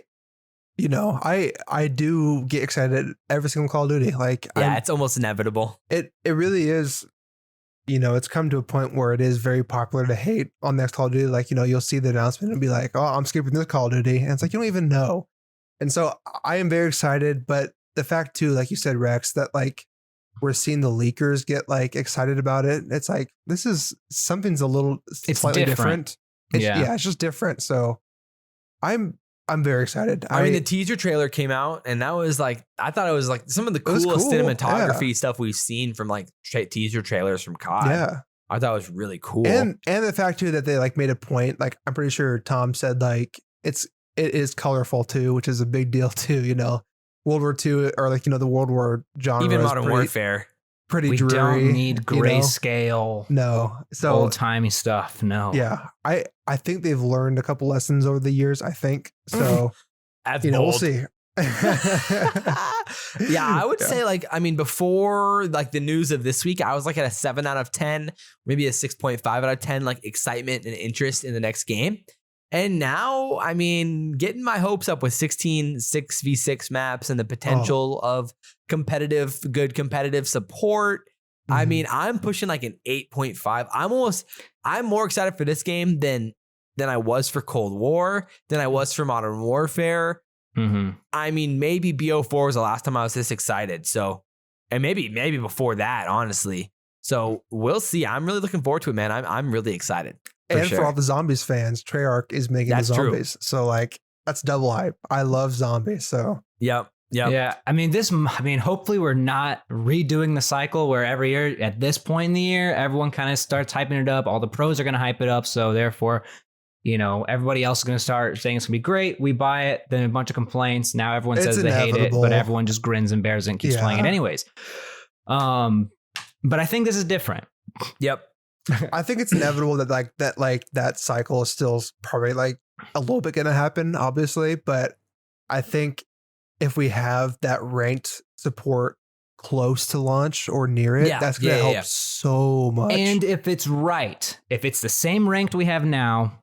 do get excited every single Call of Duty. Like, it's almost inevitable. It really is. You know, it's come to a point where it is very popular to hate on next Call of Duty. Like, you know, you'll see the announcement and be like, oh, I'm skipping this Call of Duty. And it's like, you don't even know. And so I am very excited. But the fact too, like you said, Rex, that like we're seeing the leakers get like excited about it. It's like, something's a little slightly different. It's just different. So I'm very excited. I mean, the teaser trailer came out, and that was like, I thought it was like some of the coolest cinematography stuff we've seen from like teaser trailers from COD. Yeah. I thought it was really cool. And the fact too that they like made a point, like I'm pretty sure Tom said like it is colorful too, which is a big deal too, you know. World War II or like, you know, the World War genre. Even Modern Warfare. Pretty dreary. We don't need grayscale. You know? No. So old timey stuff. No. Yeah. I think they've learned a couple lessons over the years, I think. So That's we'll see. I would say like, I mean, before like the news of this week, I was like at a 7 out of 10, maybe a 6.5 out of 10, like excitement and interest in the next game. And now, I mean, getting my hopes up with 16 6v6 maps and the potential of good competitive support. I mean, I'm pushing like an 8.5. I'm more excited for this game than than I was for Cold War, than I was for Modern Warfare. I mean, maybe BO4 was the last time I was this excited. So, and maybe before that, honestly. So we'll see. I'm really looking forward to it, man. I'm really excited. For all the zombies fans, Treyarch is making the zombies. True. So like that's double hype. I love zombies. So yep. Yeah. I mean, hopefully we're not redoing the cycle where every year at this point in the year, everyone kind of starts hyping it up. All the pros are going to hype it up. So therefore, everybody else is going to start saying it's going to be great. We buy it. Then a bunch of complaints. Now everyone says they hate it, but everyone just grins and bears it and keeps playing it anyways. But I think this is different. Yep. I think it's inevitable that cycle is still probably like a little bit going to happen, obviously. But I think if we have that ranked support close to launch or near it, that's going to help so much. And if it's right, if it's the same ranked we have now,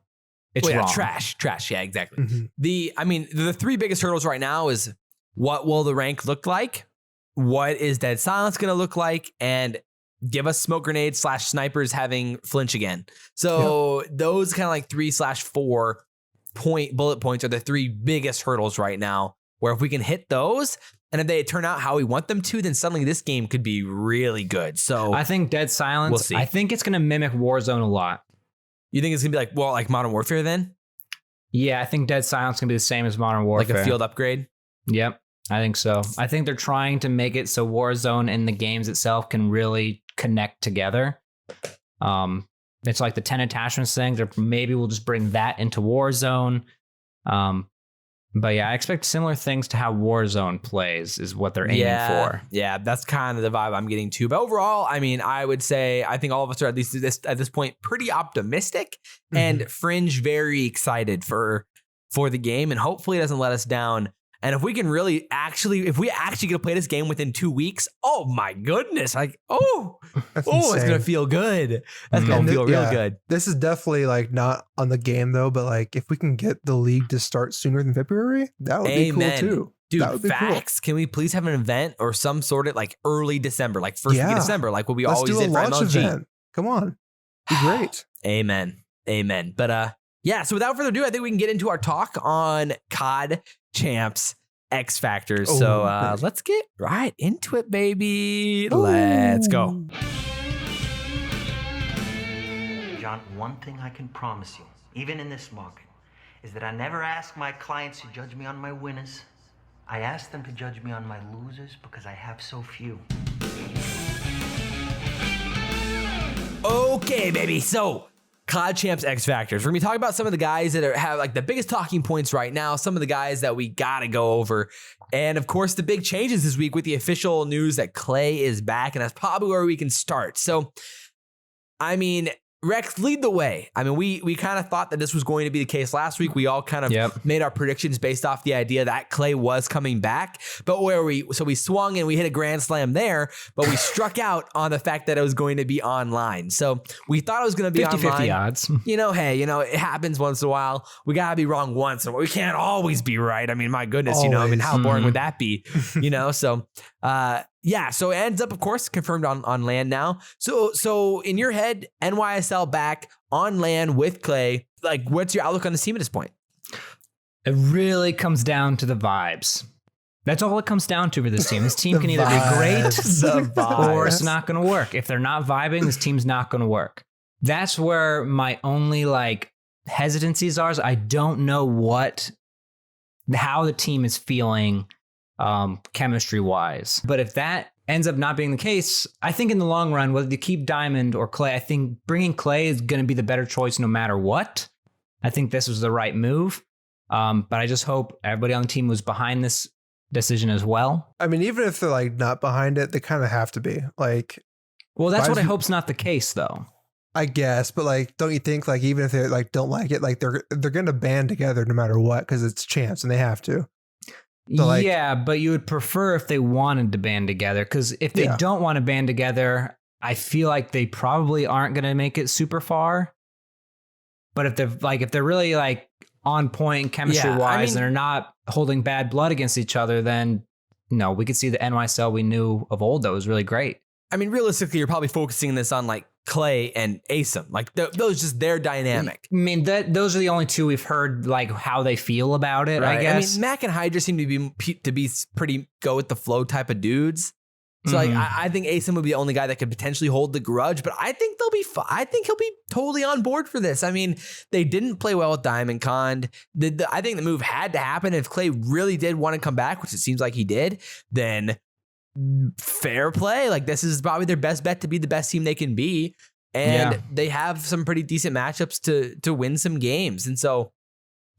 it's wrong. Trash. Yeah, exactly. The three biggest hurdles right now is what will the rank look like? What is Dead Silence going to look like? And give us smoke grenades / snipers having flinch again. So those kind of like 3/4 bullet points are the three biggest hurdles right now, where if we can hit those and if they turn out how we want them to, then suddenly this game could be really good. So I think Dead Silence, we'll see. I think it's going to mimic Warzone a lot. You think it's going to be like Modern Warfare then? Yeah, I think Dead Silence is going to be the same as Modern Warfare. Like a field upgrade? Yep, I think so. I think they're trying to make it so Warzone and the games itself can really connect together. It's like the 10 attachments thing, or maybe we'll just bring that into Warzone. But yeah, I expect similar things to how Warzone plays is what they're aiming for. Yeah, that's kind of the vibe I'm getting to. But overall, I mean, I would say I think all of us are at least at this point pretty optimistic and Fringe very excited for the game, and hopefully it doesn't let us down. And if we can really if we actually get to play this game within 2 weeks, oh my goodness. Like, it's going to feel good. That's going to feel real good. This is definitely like not on the game though, but like if we can get the league to start sooner than February, that would be cool too. Dude, that would be facts. Cool. Can we please have an event or some sort of like early December, like first week of December, like what we always did for MLG? Event. Come on. Be great. Amen. But so without further ado, I think we can get into our talk on CoD Champs X-Factors. So let's get right into it, baby. Let's go. John, one thing I can promise you, even in this market, is that I never ask my clients to judge me on my winners. I ask them to judge me on my losers because I have so few. Okay, baby. So CoD Champs X-Factors. We're going to be talking about some of the guys that have like the biggest talking points right now, some of the guys that we got to go over. And of course, the big changes this week with the official news that Clay is back, and that's probably where we can start. So, I mean, Rex, lead the way. I mean, we kind of thought that this was going to be the case last week. We all kind of made our predictions based off the idea that Clay was coming back. But we swung and we hit a grand slam there, but we struck out on the fact that it was going to be online. So we thought it was going to be 50-50 odds. It happens once in a while. We got to be wrong once. We can't always be right. I mean, my goodness, always. How boring would that be? So so it ends up, of course, confirmed on LAN now. So in your head, NYSL back on LAN with Clay. Like, what's your outlook on the team at this point? It really comes down to the vibes. That's all it comes down to for this team. This team can either be great or it's not going to work. If they're not vibing, this team's not going to work. That's where my only hesitancies are. Is I don't know how the team is feeling chemistry wise. But if that ends up not being the case, I think in the long run, whether you keep Diamond or Clay, I think bringing Clay is going to be the better choice no matter what. I think this was the right move. But I just hope everybody on the team was behind this decision as well. I mean, even if they're not behind it, they kind of have to be well, that's what I hope's not the case though. I guess, but don't you think even if they don't like it, they're going to band together no matter what, because it's Champs and they have to. So but you would prefer if they wanted to band together, because if they don't want to band together, I feel like they probably aren't going to make it super far. But if they're really on point chemistry wise and they're not holding bad blood against each other, then we could see the NYSL we knew of old that was really great. I mean, realistically, you're probably focusing this on Clay and Asum. Like those just their dynamic. I mean, those are the only two we've heard like how they feel about it. Right? I guess. I mean, Mac and Hydra seem to be pretty go with the flow type of dudes. So like I think Asum would be the only guy that could potentially hold the grudge, but I think they'll be I think he'll be totally on board for this. I mean, they didn't play well with Diamond Con. I think the move had to happen. If Clay really did want to come back, which it seems like he did, then fair play. Like this is probably their best bet to be the best team they can be. And they have some pretty decent matchups to win some games. And so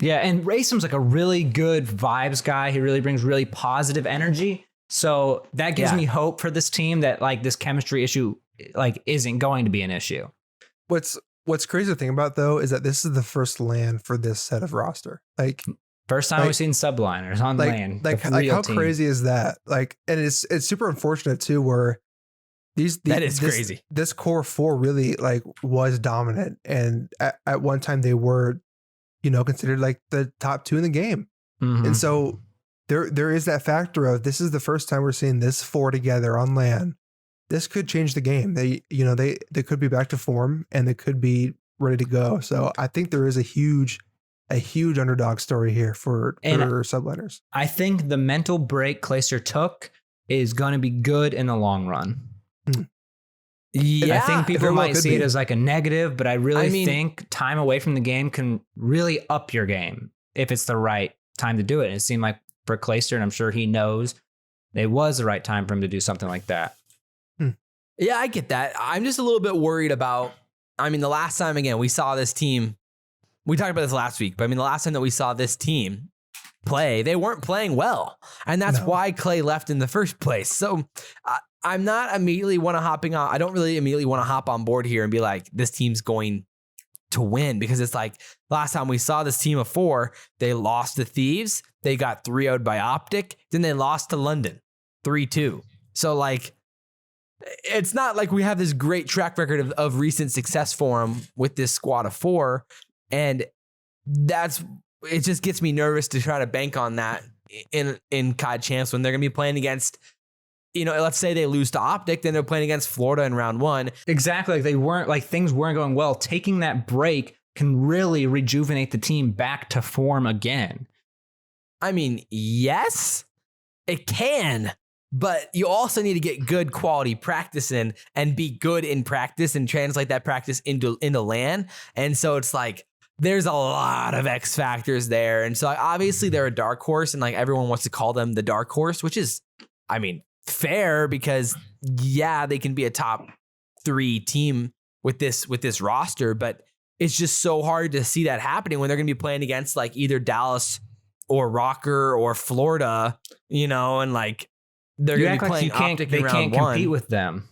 yeah, and Asum's like a really good vibes guy. He really brings really positive energy. So that gives me hope for this team that like this chemistry issue like isn't going to be an issue. What's crazy to think about though is that this is the first LAN for this set of roster. Like first time we've seen subliners on LAN. Like how crazy is that? Like, and it's super unfortunate too, where crazy. This core 4 really like was dominant, and at one time they were, considered like the top 2 in the game, and so. There is that factor of this is the first time we're seeing this 4 together on LAN. This could change the game. They could be back to form and they could be ready to go. So I think there is a huge underdog story here for subliners. I think the mental break Clayster took is going to be good in the long run. Yeah, I think people might see it as like a negative, but I really think time away from the game can really up your game if it's the right time to do it. And it seemed like for Clayster, and I'm sure he knows it was the right time for him to do something like that. Yeah, I get that. I'm just a little bit worried about, the last time, again, we saw this team, we talked about this last week, but the last time that we saw this team play, they weren't playing well. And that's why Clay left in the first place. So I'm not immediately I don't really immediately want to hop on board here and be like, this team's going to win, because it's like last time we saw this team of 4, they lost to Thieves, they got 3-0'd by Optic, then they lost to London 3-2. So like it's not like we have this great track record of recent success for them with this squad of 4, and it just gets me nervous to try to bank on that in CoD Champs when they're going to be playing against, let's say they lose to Optic, then they're playing against Florida in round 1. Exactly. Like things weren't going well. Taking that break can really rejuvenate the team back to form again. Yes, it can, but you also need to get good quality practice in and be good in practice and translate that practice into LAN. And so it's like, there's a lot of X factors there. And so obviously they're a dark horse, and like everyone wants to call them the dark horse, which is, fair, because they can be a top 3 team with this roster, but it's just so hard to see that happening when they're going to be playing against like either Dallas or Rokkr or Florida, and like they're going to be playing Optic in round 1. They can't compete with them.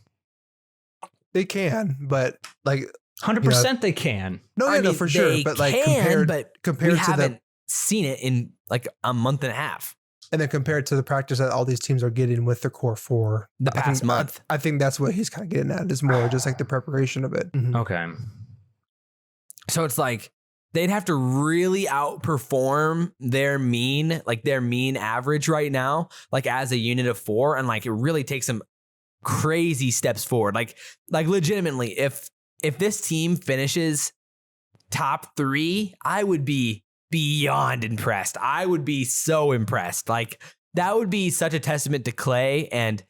They can, but like 100% they can. No, for sure. But like compared we to haven't seen it in like a month and a half. And then compared to the practice that all these teams are getting with the core 4 the past month. I think that's what he's kind of getting at, is more just like the preparation of it. Okay. So it's like they'd have to really outperform their mean average right now, like as a unit of 4, and like it really takes some crazy steps forward. Like legitimately, if this team finishes top 3, I would be beyond impressed. I would be so impressed. Like that would be such a testament to Clay and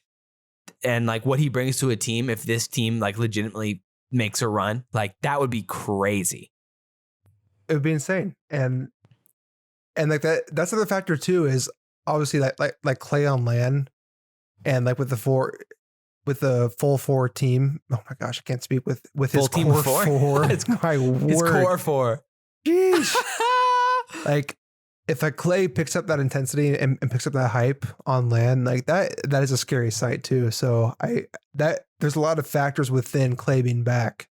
like what he brings to a team. If this team like legitimately makes a run, like that would be crazy. It would be insane. And like that's another factor too, is obviously like Clay on LAN, and like with the full 4 team. Oh my gosh, I can't speak with his team core 4. It's my word. His core 4. Jeez. Like if a Clay picks up that intensity and picks up that hype on LAN, like that is a scary sight too. So there's a lot of factors within Clay being back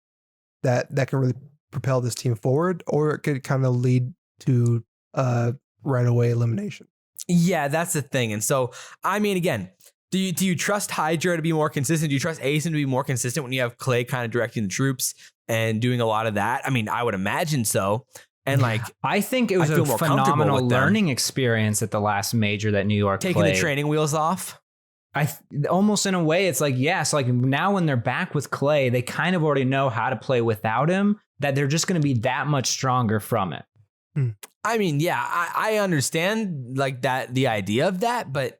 that can really propel this team forward, or it could kind of lead to right away elimination. Yeah, that's the thing. And so, again, do you trust Hydra to be more consistent? Do you trust Asum to be more consistent when you have Clay kind of directing the troops and doing a lot of that? I would imagine so. And like, I think it was a phenomenal learning experience at the last major that New York taking played. The training wheels off. almost in a way, it's like, yes, like now when they're back with Clay, they kind of already know how to play without him, that they're just going to be that much stronger from it. I mean, yeah, I understand like that, the idea of that, but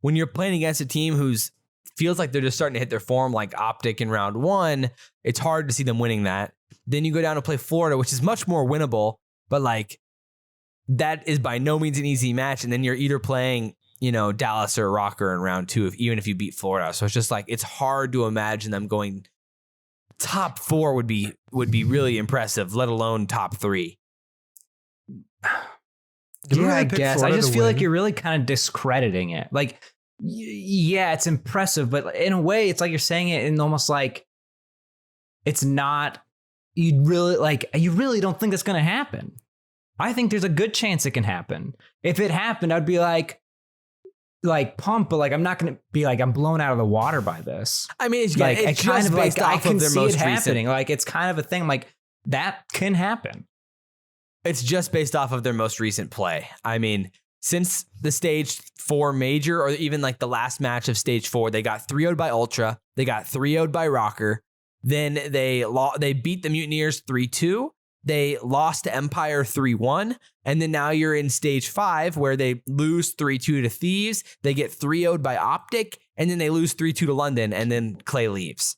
when you're playing against a team who's feels like they're just starting to hit their form, like Optic in round 1, it's hard to see them winning that. Then you go down to play Florida, which is much more winnable, but like that is by no means an easy match. And then you're either playing, you know, Dallas or Rokkr in round 2, even if you beat Florida. So it's just like, it's hard to imagine them going top 4 would be really impressive, let alone top 3. Yeah, I guess. I just feel like you're really kind of discrediting it. Like, yeah, it's impressive, but in a way, it's like you're saying it in almost like it's not, you really don't think that's going to happen. I think there's a good chance it can happen. If it happened, I'd be like pumped, but like I'm not going to be like I'm blown out of the water by this. I mean, it's like it's kind just of like based I off can of their see most it happening. recent. Like it's kind of a thing like that can happen. It's just based off of their most recent play. I mean, since the stage 4 major, or even like the last match of stage 4, they got 3-0'd by Ultra. They got 3-0'd by Rokkr. Then they beat the Mutineers 3-2. They lost to Empire 3-1. And then now you're in stage 5 where they lose 3-2 to Thieves. They get 3-0'd by Optic. And then they lose 3-2 to London. And then Clay leaves.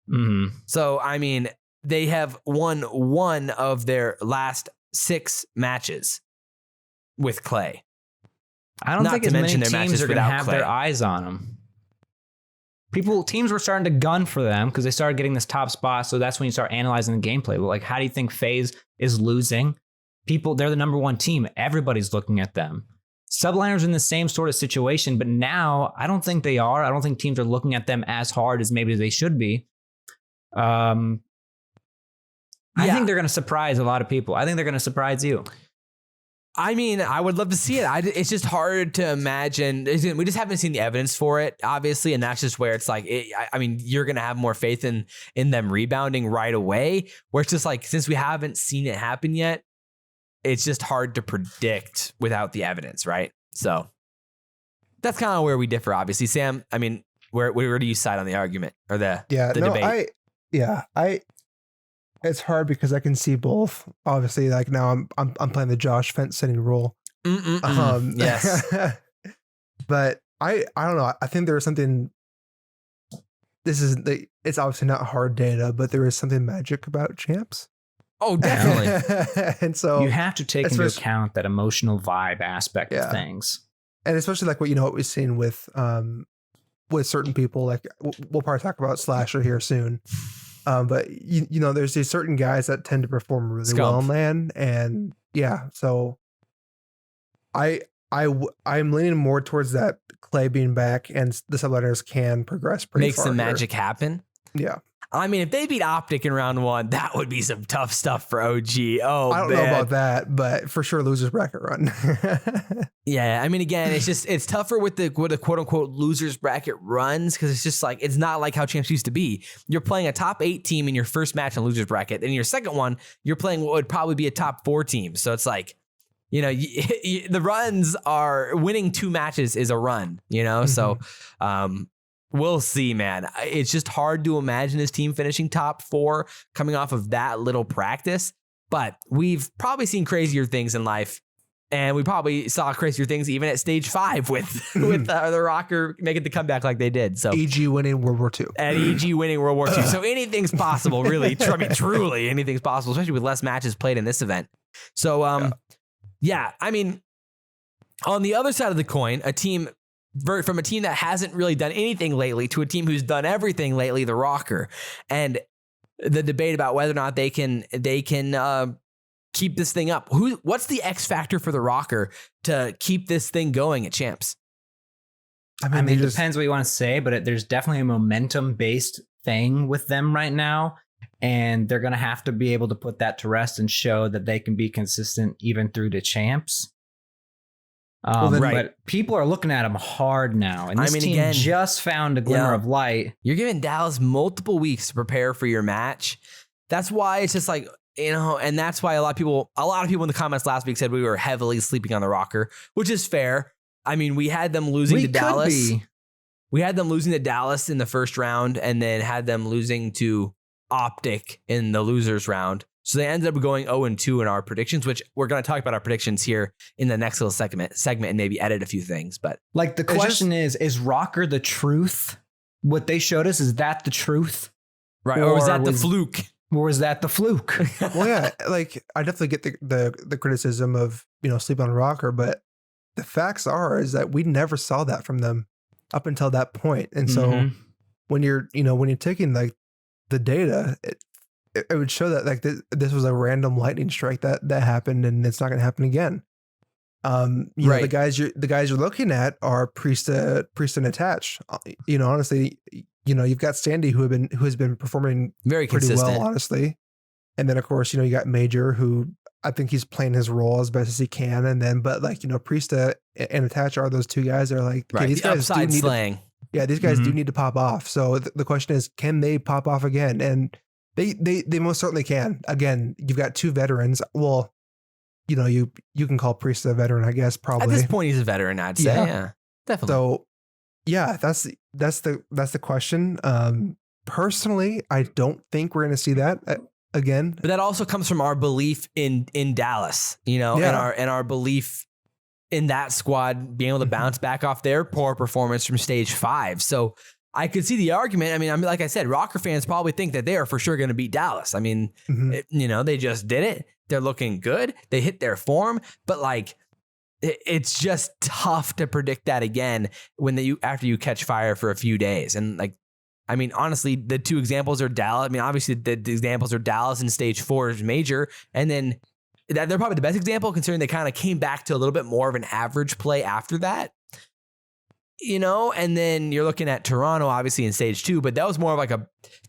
Mm-hmm. So, I mean, they have won 1 of their last 6 matches with Clay. I don't think as many teams are going to have Clay. their eyes on them. Teams were starting to gun for them because they started getting this top spot. So that's when you start analyzing the gameplay. But like, how do you think FaZe is losing? They're the number 1 team. Everybody's looking at them. Subliners are in the same sort of situation, but now I don't think they are. I don't think teams are looking at them as hard as maybe they should be. I think they're going to surprise a lot of people. I think they're going to surprise you. I mean, I would love to see it. It's just hard to imagine. We just haven't seen the evidence for it, obviously, and that's just where it's like, I mean, you're going to have more faith in them rebounding right away, where it's just like, since we haven't seen it happen yet, it's just hard to predict without the evidence, right? So that's kind of where we differ, obviously. Sam, I mean, where do you side on the argument or the debate? It's hard because I can see both. Obviously, like now I'm playing the Josh fence sitting role. Yes. But I don't know. I think there is something. It's obviously not hard data, but there is something magic about champs. Oh, definitely. And so you have to take into account that emotional vibe aspect of things, and especially like what we've seen with certain people. Like we'll probably talk about Slasher here soon. But there's these certain guys that tend to perform really well in LAN, and so I'm leaning more towards that Clay being back and the subliners can progress pretty Make far some here. magic happen. Yeah. I mean, if they beat Optic in round 1, that would be some tough stuff for OG. Oh, I don't know about that, but for sure losers bracket run. Yeah, I mean, again, it's tougher with the quote unquote losers bracket runs because it's just like, it's not like how champs used to be. You're playing a top 8 team in your first match in losers bracket. In your second one, you're playing what would probably be a top 4 team. So it's like, the runs are winning 2 matches is a run, So we'll see, man. It's just hard to imagine this team finishing top 4 coming off of that little practice. But we've probably seen crazier things in life. And we probably saw crazier things even at stage 5 with the Rokkr making the comeback like they did. So EG winning World War II. And EG winning World War II. So anything's possible, really. I mean, truly anything's possible, especially with less matches played in this event. So, I mean, on the other side of the coin, from a team that hasn't really done anything lately to a team who's done everything lately, the Rokkr, and the debate about whether or not they can keep this thing up. What's the X factor for the Rokkr to keep this thing going at champs? I mean, it depends what you want to say, but there's definitely a momentum based thing with them right now. And they're going to have to be able to put that to rest and show that they can be consistent even through the champs. But people are looking at them hard now. And this team again, just found a glimmer of light. You're giving Dallas multiple weeks to prepare for your match. That's why it's just like, and that's why a lot of people in the comments last week said we were heavily sleeping on the Rokkr, which is fair. I mean, we had them losing to Dallas. we had them losing to Dallas in the first round and then had them losing to Optic in the losers round. So they ended up going 0-2 in our predictions, which we're going to talk about our predictions here in the next little segment and maybe edit a few things. But like the question is Rokkr the truth? What they showed us, is that the truth? Right. Or was that the fluke? Or was that the fluke? Well, yeah, like I definitely get the criticism of, sleep on Rokkr, but the facts is that we never saw that from them up until that point. And so when you're taking like the data, it would show that like this was a random lightning strike that happened, and it's not going to happen again. The guys you're looking at are Priest and Attach. Honestly, you've got Standy who has been performing very pretty consistent, well, honestly. And then of course, you got Major, who I think he's playing his role as best as he can. And then, but like, Priest and Attach are those two guys that are like, right. These guys upside slaying. These guys do need to pop off. So the question is, can they pop off again? And they most certainly can. Again, you've got two veterans. Well, you can call Priest a veteran, I guess, probably. At this point, he's a veteran, I'd say. Yeah, definitely. So yeah, that's the question. Personally, I don't think we're going to see that again. But that also comes from our belief in Dallas, and our belief in that squad being able to bounce back off their poor performance from stage 5. So I could see the argument. I mean, like I said, Rokkr fans probably think that they are for sure going to beat Dallas. I mean, they just did it. They're looking good. They hit their form, but like, it's just tough to predict that again after you catch fire for a few days. And like, I mean, honestly, the two examples are Dallas. I mean, obviously the examples are Dallas in stage 4 is major. And then they're probably the best example considering they kind of came back to a little bit more of an average play after that. And then you're looking at Toronto, obviously in stage 2, but that was more of like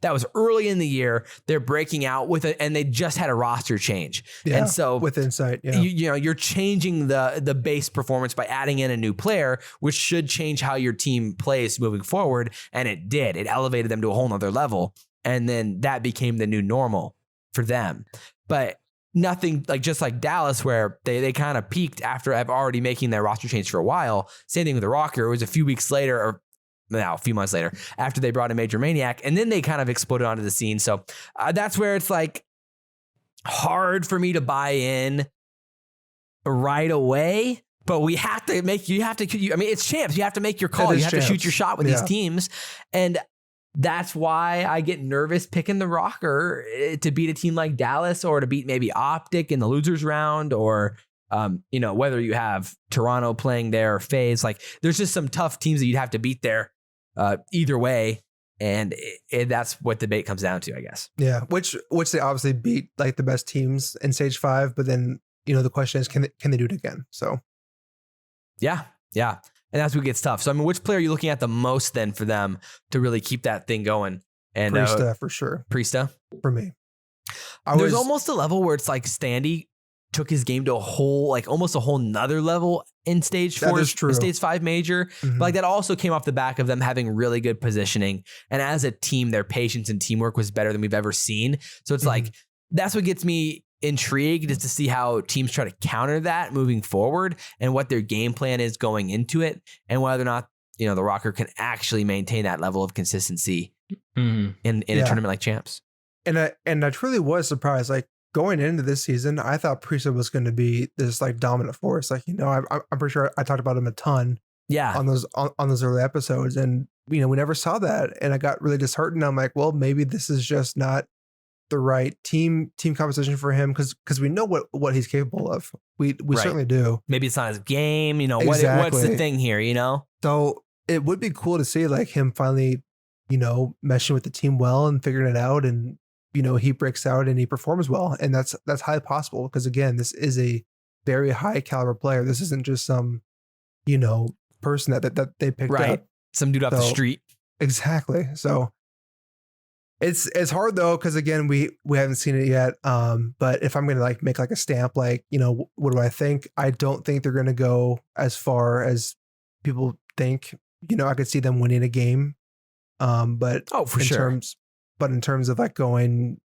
that was early in the year. They're breaking out and they just had a roster change. Yeah, and so with Insight, you're changing the base performance by adding in a new player, which should change how your team plays moving forward. And it did. It elevated them to a whole nother level. And then that became the new normal for them. But nothing just like Dallas, where they kind of peaked after I've already making their roster change for a while. Same thing with the Rokkr. It was a few weeks later, or now a few months later, after they brought in Major Maniac, and then they kind of exploded onto the scene. So that's where it's like hard for me to buy in right away. But you have to it's champs. You have to make your call. You have to shoot your shot with these teams. And that's why I get nervous picking the Rokkr to beat a team like Dallas, or to beat maybe Optic in the losers round, or whether you have Toronto playing there or FaZe. Like, there's just some tough teams that you'd have to beat there either way, and that's what the debate comes down to, I guess. Yeah, which they obviously beat like the best teams in stage 5, but then the question is, can they do it again? So yeah. And that's what gets tough. So, I mean, which player are you looking at the most then for them to really keep that thing going? And Priesta, for sure. Priesta? For me. There's almost a level where it's like Standy took his game to almost a whole nother level in stage 4, in stage 5 major. But like, that also came off the back of them having really good positioning. And as a team, their patience and teamwork was better than we've ever seen. So it's like, that's what gets me intrigued, is to see how teams try to counter that moving forward, and what their game plan is going into it, and whether or not the Rokkr can actually maintain that level of consistency in a tournament like Champs. And I truly was surprised. Like, going into this season, I thought Priesta was going to be this like dominant force. Like, I'm pretty sure I talked about him a ton. Yeah, on those early episodes, and we never saw that, and I got really disheartened. I'm like, well, maybe this is just not the right team composition for him, because we know what he's capable of. We certainly do. Maybe it's not his game. What's the thing here? So it would be cool to see like him finally, meshing with the team well and figuring it out, and he breaks out and he performs well, and that's highly possible, because again, this is a very high caliber player. This isn't just some person that they picked up, some dude off the street. Exactly. So it's hard though, because again, we haven't seen it yet. But if I'm gonna like make like a stamp, like what do I think? I don't think they're gonna go as far as people think. I could see them winning a game. But in terms of like going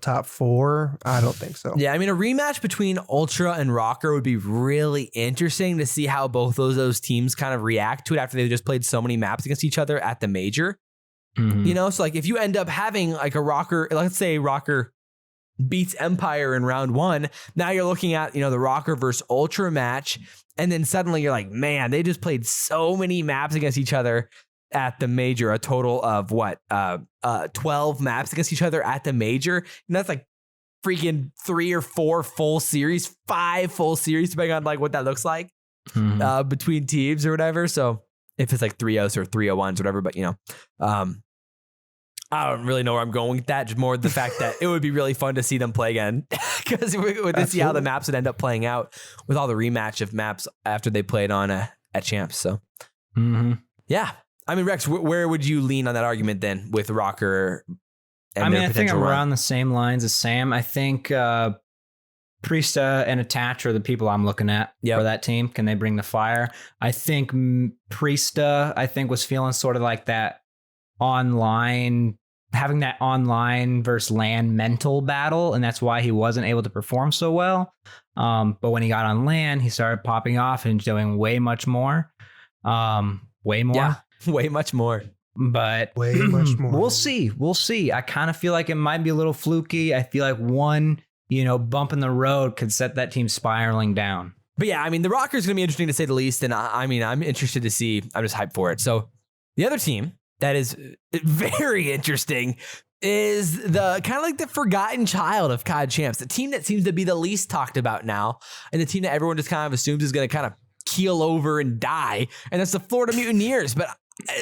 top 4. I don't think so. Yeah, I mean, a rematch between Ultra and Rokkr would be really interesting to see how both of those teams kind of react to it after they've just played so many maps against each other at the major. Mm-hmm. So like if you end up having like a Rokkr, let's say Rokkr beats Empire in round 1, now you're looking at, the Rokkr versus Ultra match, and then suddenly you're like, man, they just played so many maps against each other at the major, a total of 12 maps against each other at the major. And that's like freaking 3 or 4 full series, 5 full series, depending on like what that looks like between teams or whatever. So if it's like 3-0s or 3-0-1s, whatever, but I don't really know where I'm going with that. Just more the fact that it would be really fun to see them play again because we would see how the maps would end up playing out with all the rematch of maps after they played on at Champs. So yeah. I mean, Rex, where would you lean on that argument then with Rokkr? I think I'm around the same lines as Sam. I think Priesta and Attach are the people I'm looking at for that team. Can they bring the fire? I think Priesta, was feeling sort of like that online, having that online versus LAN mental battle, and that's why he wasn't able to perform so well. But when he got on LAN, he started popping off and doing way much more. Way more. Yeah. Way much more. But way much more. We'll see. I kind of feel like it might be a little fluky. I feel like one, bump in the road could set that team spiraling down. But yeah, I mean, the Rokkr is going to be interesting to say the least. And I'm interested to see. I'm just hyped for it. So the other team that is very interesting is the kind of like the forgotten child of CoD Champs, the team that seems to be the least talked about now, and the team that everyone just kind of assumes is going to kind of keel over and die. And that's the Florida Mutineers. But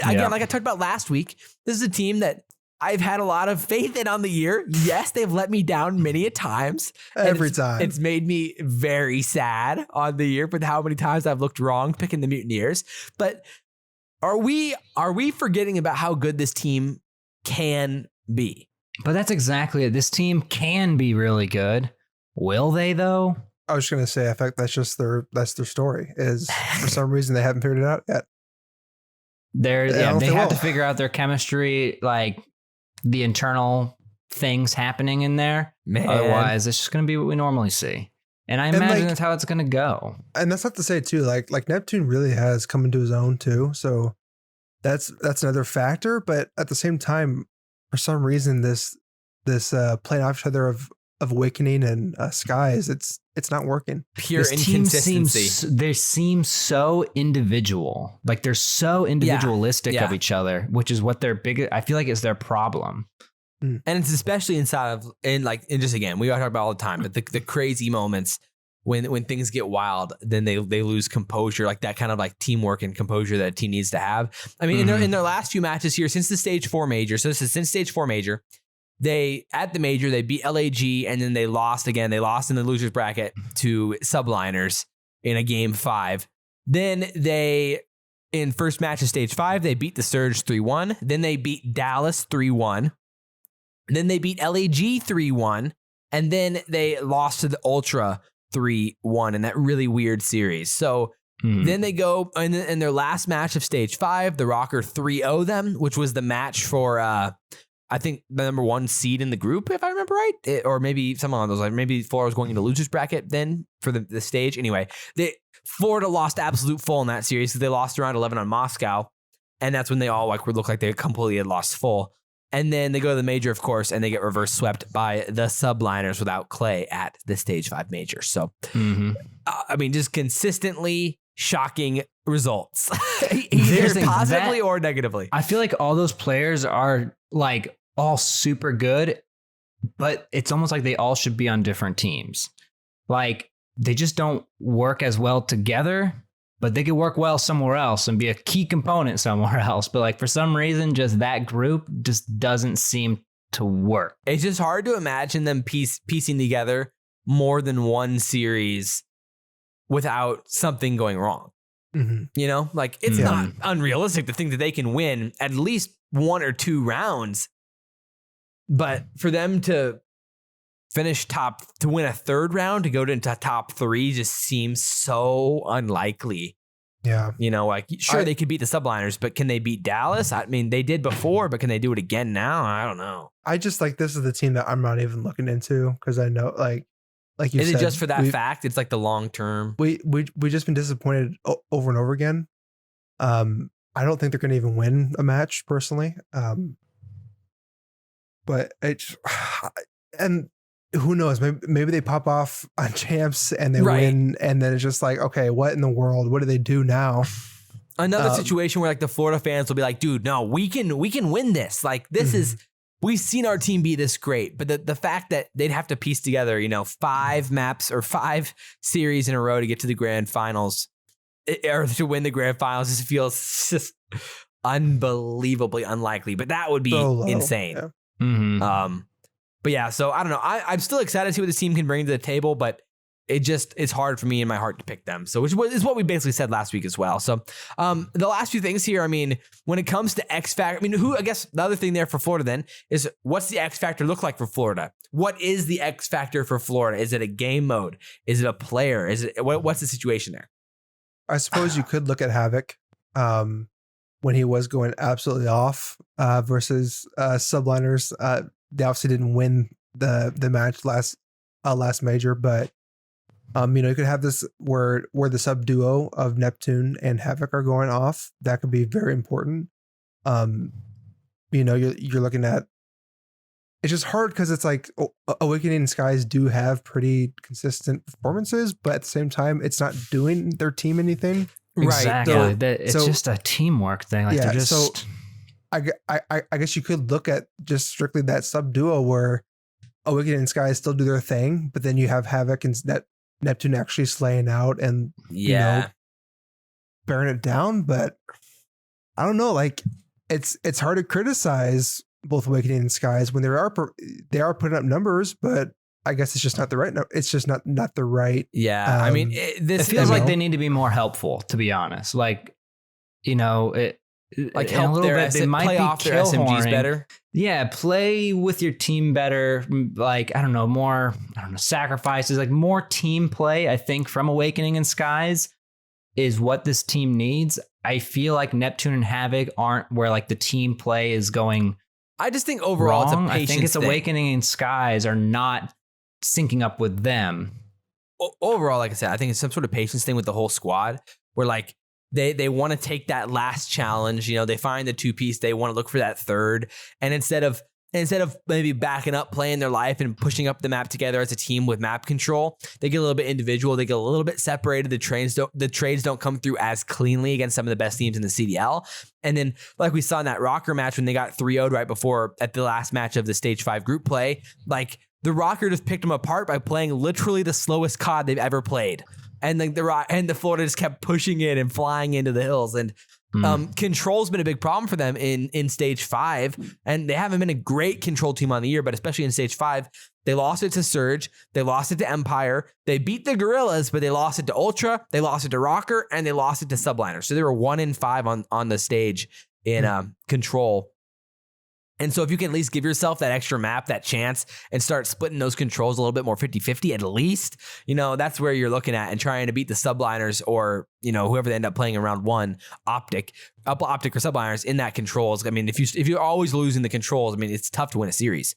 again, like I talked about last week, this is a team that I've had a lot of faith in on the year. Yes, they've let me down many a times. Every time. It's made me very sad on the year with how many times I've looked wrong picking the Mutineers. But are we forgetting about how good this team can be? But that's exactly it. This team can be really good. Will they though? I was just going to say, I think that's their story is for some reason they haven't figured it out yet. They have to figure out their chemistry, like the internal things happening in there. Man. Otherwise, it's just going to be what we normally see. And I imagine that's how it's going to go. And that's not to say too, like Neptune really has come into his own too. So that's another factor. But at the same time, for some reason, this playing off each other of Awakening and Skies, it's not working. Pure inconsistency. They seem so individual. Like they're so individualistic of each other, which is what their biggest, I feel like it's their problem. And it's especially just again, we talk about all the time, but the crazy moments when things get wild, then they lose composure, like that kind of like teamwork and composure that a team needs to have. I mean, in their last few matches here since the stage 4 major, so this is since stage 4 major, at the major, they beat LAG and then they lost again. They lost in the losers bracket to Subliners in a game 5. Then in first match of stage 5, they beat the Surge 3-1. Then they beat Dallas 3-1. Then they beat LAG 3-1. And then they lost to the Ultra 3-1 in that really weird series. So then they go in their last match of stage 5, the Rokkr 3-0 them, which was the match for I think the number 1 seed in the group, if I remember right, or maybe some of those, like maybe Florida was going into losers bracket then for the stage. Anyway, Florida lost absolute full in that series because they lost around 11 on Moscow, and that's when they all would look like they completely had lost full. And then they go to the major, of course, and they get reverse swept by the Subliners without Clay at the stage 5 major. So, I mean, just consistently shocking results, either positively or negatively. I feel like all those players are like all super good, but it's almost like they all should be on different teams. Like they just don't work as well together, but they could work well somewhere else and be a key component somewhere else. But like for some reason, just that group just doesn't seem to work. It's just hard to imagine them piecing together more than one series without something going wrong. Like it's not unrealistic to think that they can win at least 1 or 2 rounds, but for them to finish to win a 3rd round, to go into top 3 just seems so unlikely Yeah. You know, like sure they could beat the subliners, but can they beat Dallas? I mean, they did before, but can they do it again now? I don't know. I just like this is the team that I'm not even looking into because I know like you Is said, it just for that fact? It's like the long term. We just been disappointed over and over again. I don't think they're going to even win a match personally. But it's and who knows? Maybe they pop off on champs and they win, and then it's just like, okay, what in the world? What do they do now? Another situation where like the Florida fans will be like, dude, no, we can win this. Like this is, we've seen our team be this great, but the fact that they'd have to piece together, you know, 5 maps or 5 series in a row to get to the grand finals or to win the grand finals just feels just unbelievably unlikely. But that would be insane. Yeah. Mm-hmm. But yeah, so I don't know. I'm still excited to see what this team can bring to the table, but it's hard for me in my heart to pick them. So which is what we basically said last week as well. So the last few things here, I mean, when it comes to X Factor, I mean, I guess the other thing there for Florida then is what's the X Factor look like for Florida? What is the X Factor for Florida? Is it a game mode? Is it a player? Is it what's the situation there? I suppose you could look at Havoc when he was going absolutely off versus subliners. They obviously didn't win the match last major, but you know, you could have this where the sub duo of Neptune and Havoc are going off. That could be very important. You know, you're looking at. It's just hard because it's like Awakening Skies do have pretty consistent performances, but at the same time, it's not doing their team anything. Exactly. Right. It's just a teamwork thing. Like they're just. So I guess you could look at just strictly that sub duo where Awakening Skies still do their thing, but then you have Havoc and Neptune actually slaying out and you know, bearing it down. But I don't know, like it's hard to criticize both Awakening and Skies when they are putting up numbers, but I guess it's just not the right. It's just not the right. Yeah, I mean, it feels like they need to be more helpful. To be honest, like you know, like help a little their bit. They might play be off their SMGs better. Yeah, play with your team better. Like I don't know, sacrifices, like more team play. I think from Awakening and Skies is what this team needs. I feel like Neptune and Havoc aren't where like the team play is going. I just think overall wrong. it's a patience I think it's thing. Awakening and Skies are not syncing up with them. Overall, like I said, I think it's some sort of patience thing with the whole squad where like they want to take that last challenge. You know, they find the 2-piece, they want to look for that third. And instead of maybe backing up, playing their life and pushing up the map together as a team with map control, they get a little bit individual. They get a little bit separated. The trades don't come through as cleanly against some of the best teams in the CDL. And then like we saw in that Rokkr match when they got 3-0'd right before at the last match of the stage 5 group play, like the Rokkr just picked them apart by playing literally the slowest CoD they've ever played. And like the Florida just kept pushing in and flying into the hills. And control's been a big problem for them in stage 5. And they haven't been a great control team on the year, but especially in stage 5, they lost it to Surge, they lost it to Empire, they beat the Gorillas, but they lost it to Ultra, they lost it to Rokkr, and they lost it to Subliners. So they were 1-5 on the stage in control. And so if you can at least give yourself that extra map, that chance, and start splitting those controls a little bit more 50-50 at least, you know, that's where you're looking at and trying to beat the subliners or, you know, whoever they end up playing in round 1, Optic or subliners in that controls. I mean, if you're always losing the controls, I mean, it's tough to win a series.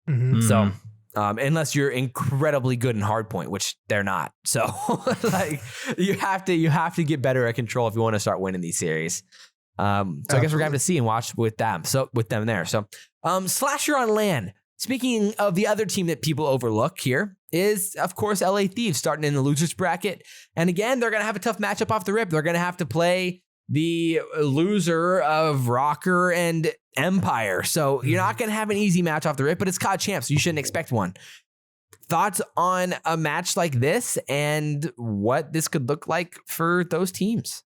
Mm-hmm. So unless you're incredibly good in hardpoint, which they're not. So like you have to get better at control if you want to start winning these series. So I guess we're gonna have to see and watch with them. So with them there. So Slasher on LAN. Speaking of the other team that people overlook here is, of course, LA Thieves starting in the losers bracket. And again, they're gonna have a tough matchup off the rip. They're gonna have to play the loser of Rokkr and Empire. So you're not gonna have an easy match off the rip, but it's CoD Champs, so you shouldn't expect one. Thoughts on a match like this and what this could look like for those teams?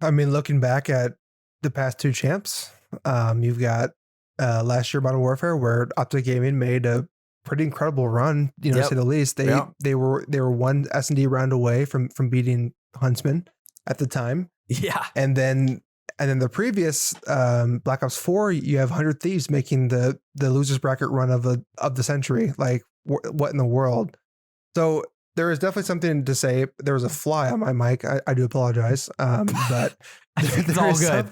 I mean, looking back at the past 2 champs, you've got last year Modern Warfare, where Optic Gaming made a pretty incredible run, you know, to say the least. They were one S&D round away from beating Huntsman at the time. Yeah, and then the previous Black Ops 4, you have 100 Thieves making the losers bracket run of the century. Like, what in the world? So there is definitely something to say. There was a fly on my mic. I do apologize. But It's all good.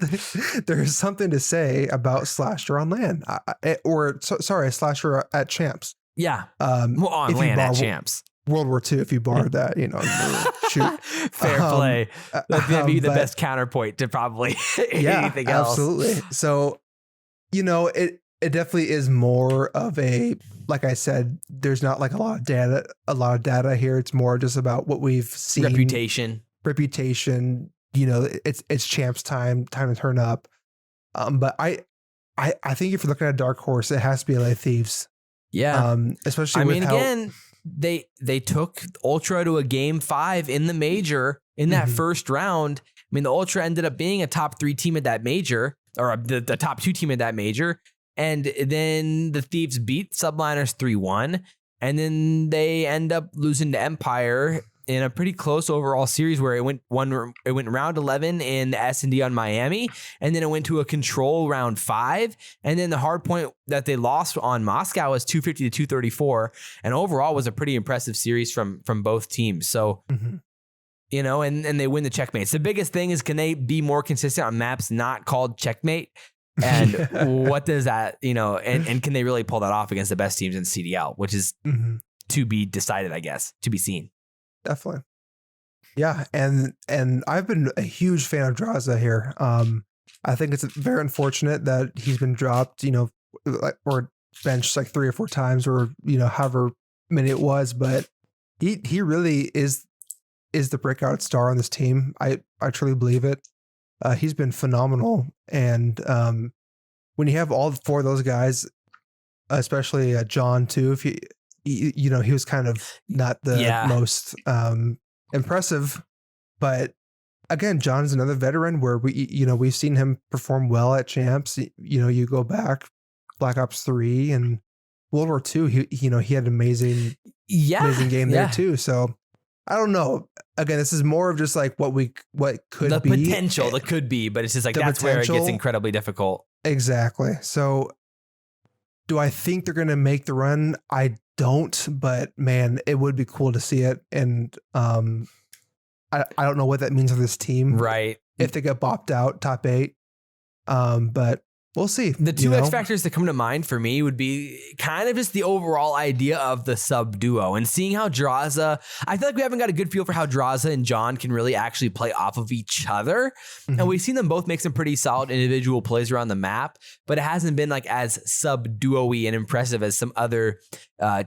There is something to say about Slasher on LAN, Slasher at Champs. Yeah. Well, on LAN at Champs. World War II, if you borrowed that, shoot. Fair play. That'd be the best counterpoint to probably anything else. Absolutely. So, it definitely is more of a, like I said, there's not like a lot of data here. It's more just about what we've seen. Reputation. It's Champs time to turn up. But I think if you're looking at a dark horse, it has to be LA Thieves. Yeah. Especially again, they took Ultra to a game 5 in the major in that first round. I mean, the Ultra ended up being a top 3 team at that major, or the top 2 team at that major. And then the Thieves beat Subliners 3-1. And then they end up losing to Empire in a pretty close overall series where it went round 11 in the S&D on Miami, and then it went to a control round 5, and then the hard point that they lost on Moscow was 250 to 234, and overall was a pretty impressive series from both teams. So, and they win the checkmates. The biggest thing is, can they be more consistent on maps not called checkmate? And what does that, and can they really pull that off against the best teams in CDL, which is to be decided, I guess, to be seen. Definitely. Yeah. And I've been a huge fan of Draza here. I think it's very unfortunate that he's been dropped, or benched like 3 or 4 times, or, however many it was, but he really is the breakout star on this team. I truly believe it. He's been phenomenal. And when you have all 4 of those guys, especially John too, if he was kind of not the most impressive, but again, John's another veteran where we've seen him perform well at Champs. You go back Black Ops 3 and World War II, he had an amazing game there too. So I don't know. Again, this is more of just like what could the be. The potential that could be, but it's just like that's where it gets incredibly difficult. Exactly. So do I think they're going to make the run? I don't, but man, it would be cool to see it. And I don't know what that means for this team. Right. If they get bopped out top 8. But we'll see. The 2 X factors that come to mind for me would be kind of just the overall idea of the sub duo and seeing how Draza, I feel like we haven't got a good feel for how Draza and John can really actually play off of each other. And we've seen them both make some pretty solid individual plays around the map, but it hasn't been like as sub duo-y and impressive as some other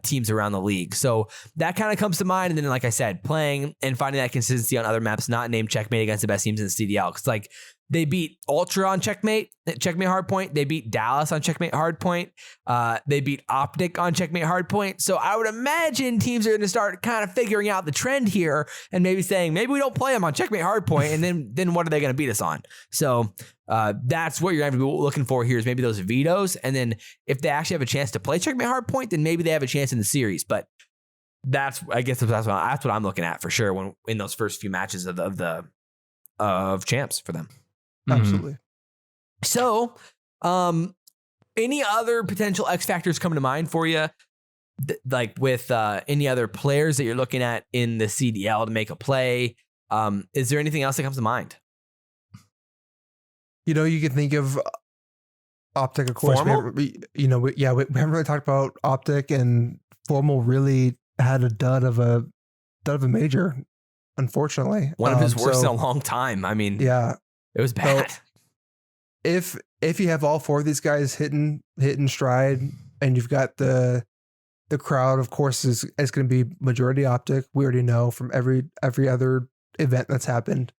teams around the league. So that kind of comes to mind. And then, like I said, playing and finding that consistency on other maps, not named checkmate against the best teams in the CDL. Cause like, they beat Ultra on checkmate hardpoint. They beat Dallas on checkmate hardpoint. They beat Optic on checkmate hardpoint. So I would imagine teams are going to start kind of figuring out the trend here and maybe saying, maybe we don't play them on checkmate hardpoint. And then what are they going to beat us on? So that's what you're going to be looking for here is maybe those vetoes. And then if they actually have a chance to play checkmate hardpoint, then maybe they have a chance in the series. But that's what I'm looking at for sure when in those first few matches of champs for them. Absolutely. So, any other potential X factors come to mind for you? Like with any other players that you're looking at in the CDL to make a play? Is there anything else that comes to mind? You can think of Optic, of course. We haven't really talked about Optic, and Formal really had a dud of a major, unfortunately. One of his worst in a long time. I mean, yeah. It was bad. So if you have all 4 of these guys hitting stride, and you've got the crowd, of course, is going to be majority Optic. We already know from every other event that's happened.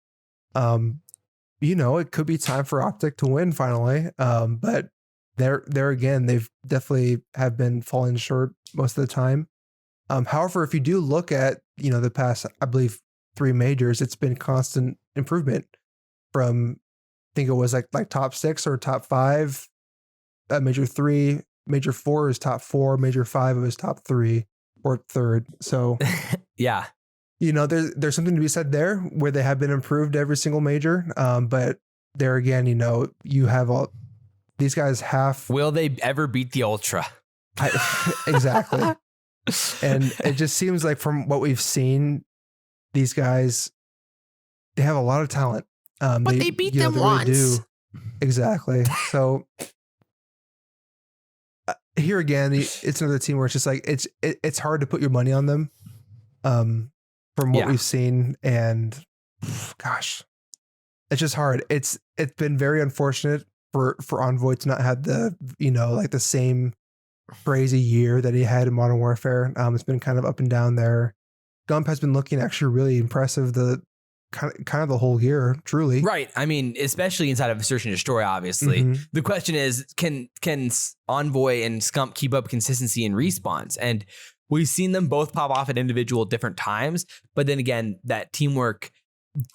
It could be time for Optic to win finally. But there again, they've definitely have been falling short most of the time. However, if you do look at the past, I believe 3 majors, it's been constant improvement. From I think it was like top 6 or top 5, major 3, major 4 is top 4, major 5 is top 3 or 3rd. So yeah, there's something to be said there where they have been improved every single major. But there again, you have all these guys. Will they ever beat the Ultra? Exactly. And it just seems like from what we've seen, these guys, they have a lot of talent. But they beat them they once. Really do. Exactly. So here again, it's another team where it's just like it's hard to put your money on them. From what we've seen, and gosh, it's just hard. It's been very unfortunate for Envoy to not have the like the same crazy year that he had in Modern Warfare. It's been kind of up and down there. Scump has been looking actually really impressive the kind of the whole year, truly. Right. I mean, especially inside of Search and Destroy, obviously. Mm-hmm. The question is, can Envoy and Scump keep up consistency in respawns? And we've seen them both pop off at individual different times, but then again, that teamwork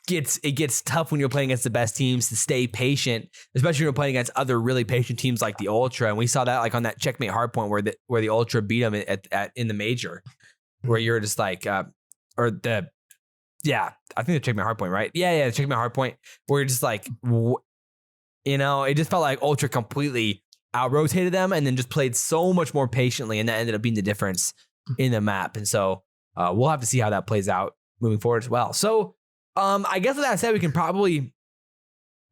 gets tough when you're playing against the best teams to stay patient, especially when you're playing against other really patient teams like the Ultra. And we saw that like on that Checkmate Hardpoint where the Ultra beat them in the major, where you're just like, I think the Checkmate Hardpoint, right? Yeah, the Checkmate Hardpoint, where you're just like, it just felt like Ultra completely out-rotated them and then just played so much more patiently, and that ended up being the difference in the map. And so we'll have to see how that plays out moving forward as well. So I guess with that said, we can probably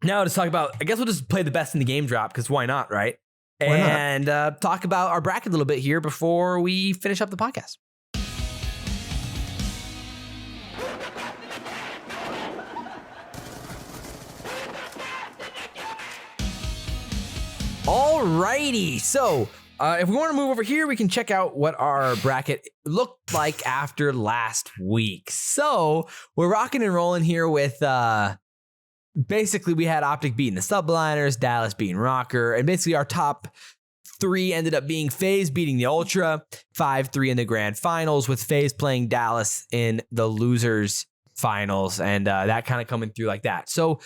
now just talk about, I guess we'll just play the best in the game drop, because why not, right? And talk about our bracket a little bit here before we finish up the podcast. Alrighty, so if we want to move over here, we can check out what our bracket looked like after last week. So we're rocking and rolling here with basically we had Optic beating the Subliners, Dallas beating Rokkr, and basically our top three ended up being FaZe beating the Ultra, 5-3 in the grand finals, with FaZe playing Dallas in the losers finals, and that kind of coming through like that. So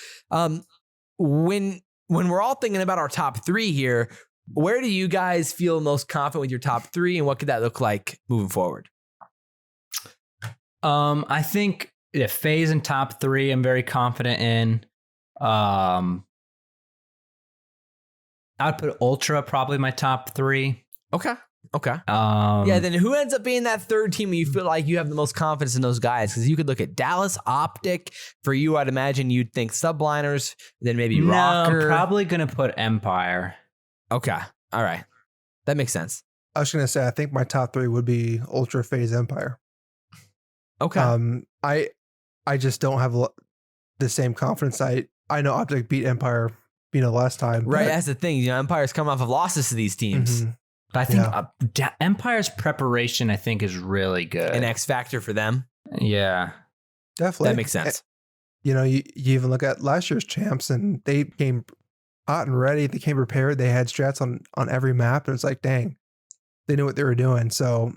when we're all thinking about our top three here, where do you guys feel most confident with your top three, and what could that look like moving forward? I think FaZe in top three, I'm very confident in. I'd put Ultra probably my top three. Okay. Then who ends up being that third team where you feel like you have the most confidence in those guys? Because you could look at Dallas, Optic. For you, I'd imagine you'd think Subliners, then maybe Rokkr. I'm probably going to put Empire. Okay. All right. That makes sense. I was going to say, I think my top three would be Ultra, FaZe, Empire. Okay. I just don't have the same confidence. I know Optic beat Empire, last time. Right. That's the thing. Empire's coming off of losses to these teams. Mm-hmm. But I think Empire's preparation, I think, is really good. An X factor for them. Yeah. Definitely. That makes sense. You even look at last year's champs, and they came hot and ready. They came prepared. They had strats on every map. And it's like, dang, they knew what they were doing. So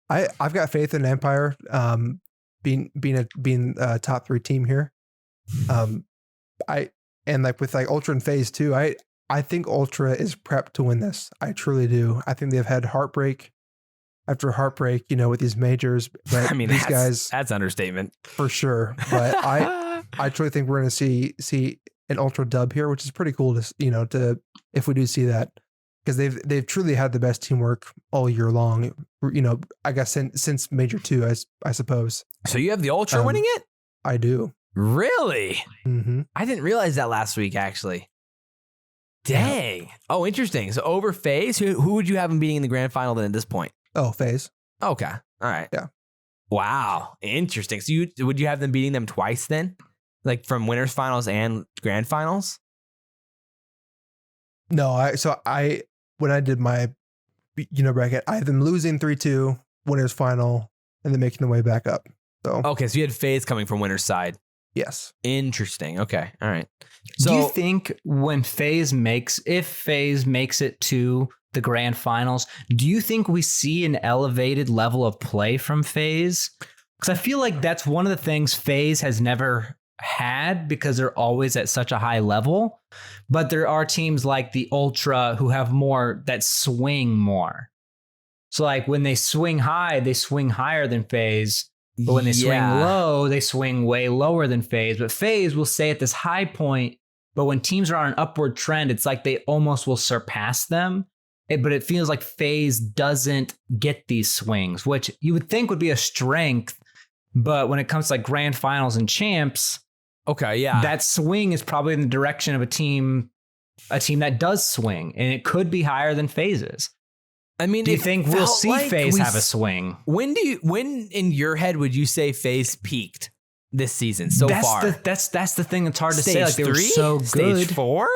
I've got faith in Empire being a top three team here. With Ultra and FaZe too, I think Ultra is prepped to win this. I truly do. I think they've had heartbreak after heartbreak, with these majors. But these guys, that's understatement for sure. But I truly think we're going to see an Ultra dub here, which is pretty cool to if we do see that, because they've truly had the best teamwork all year long. I guess since Major 2, I suppose. So you have the Ultra winning it? I do. Really? Mm-hmm. I didn't realize that last week, actually. Dang. Yeah. Oh, interesting. So over FaZe, who would you have him beating in the grand final then at this point? Oh, FaZe. Okay. All right. Yeah. Wow. Interesting. So would you have them beating them twice then? Like from winners finals and grand finals? No, when I did my bracket, I had them losing 3-2, winners final, and then making their way back up. So okay, so you had FaZe coming from winner's side. Yes. Interesting. Okay. All right. So do you think when if FaZe makes it to the grand finals, do you think we see an elevated level of play from FaZe? Because I feel like that's one of the things FaZe has never had, because they're always at such a high level. But there are teams like the Ultra who have more that swing more. So like when they swing high, they swing higher than FaZe. But when they swing low, they swing way lower than FaZe. But FaZe will stay at this high point. But when teams are on an upward trend, it's like they almost will surpass them. but it feels like FaZe doesn't get these swings, which you would think would be a strength. But when it comes to like grand finals and champs, okay, yeah, that swing is probably in the direction of a team that does swing, and it could be higher than FaZe's. I mean, do you think we'll see like FaZe have a swing? When in your head would you say FaZe peaked this season so far? That's the thing that's hard to Stage say. Like, they were so good. Stage 4?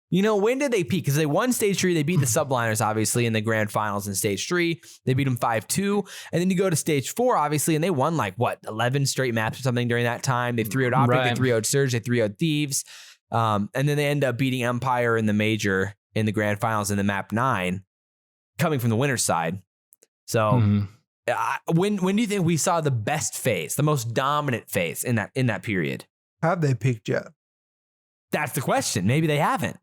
You know, when did they peak? Because they won Stage 3. They beat the Subliners, obviously, in the grand finals in Stage 3. They beat them 5-2. And then you go to Stage 4, obviously, and they won 11 straight maps or something during that time. They 3-0'd Optic, Right. they 3-0'd Surge, they 3-0'd Thieves. And then they end up beating Empire in the major in the grand finals in the map 9, coming from the winner's side. So when do you think we saw the best FaZe, the most dominant FaZe in that period? Have they peaked yet? That's the question. Maybe they haven't.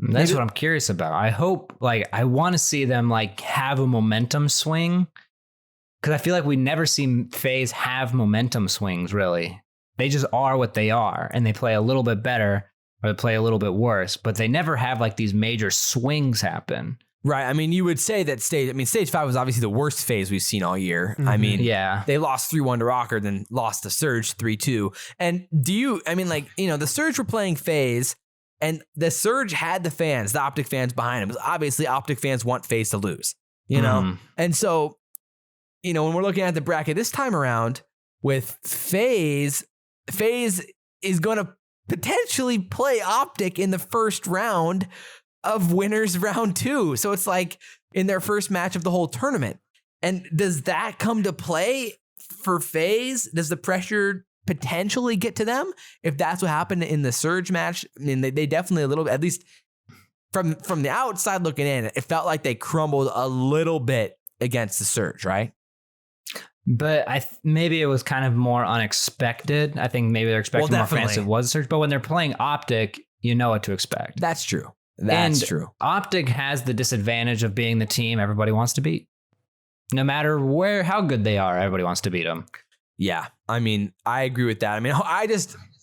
That's what I'm curious about. I hope, I want to see them have a momentum swing, because I feel like we never see FaZe have momentum swings, really. They just are what they are, and they play a little bit better or they play a little bit worse, but they never have these major swings happen. Right. I mean, you would say that Stage 5 was obviously the worst FaZe we've seen all year. I mean, yeah, they lost 3-1 to Rokkr, then lost to Surge 3-2. And the Surge were playing FaZe, and the Surge had the fans, the Optic fans behind them. Because obviously, Optic fans want FaZe to lose, you know? And so, when we're looking at the bracket this time around with FaZe is going to potentially play Optic in the first round of winners round 2. So it's in their first match of the whole tournament. And does that come to play for FaZe? Does the pressure potentially get to them if that's what happened in the Surge match? I mean, they definitely a little bit, at least from the outside looking in, it felt like they crumbled a little bit against the Surge, right? But maybe it was kind of more unexpected. I think maybe they're expecting more fans. It was Surge, but when they're playing Optic, you know what to expect. That's true. That's true. Optic has the disadvantage of being the team everybody wants to beat. No matter how good they are, everybody wants to beat them. Yeah, I mean, I agree with that. I mean,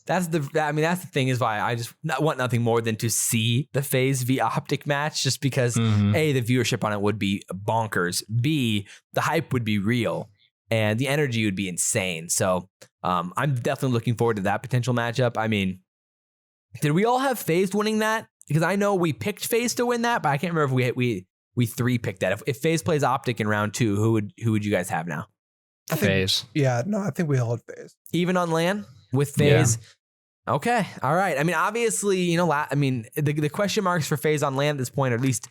that's the thing is why I just want nothing more than to see the FaZe v Optic match, just because A, the viewership on it would be bonkers. B, the hype would be real, and the energy would be insane. So I'm definitely looking forward to that potential matchup. I mean, did we all have FaZe winning that? Because I know we picked FaZe to win that, but I can't remember if we 3 picked that. If FaZe plays Optic in round 2, who would you guys have now? FaZe. I think we all had FaZe. Even on LAN with FaZe? Yeah. Okay. All right. I mean, obviously, the question marks for FaZe on LAN at this point are at least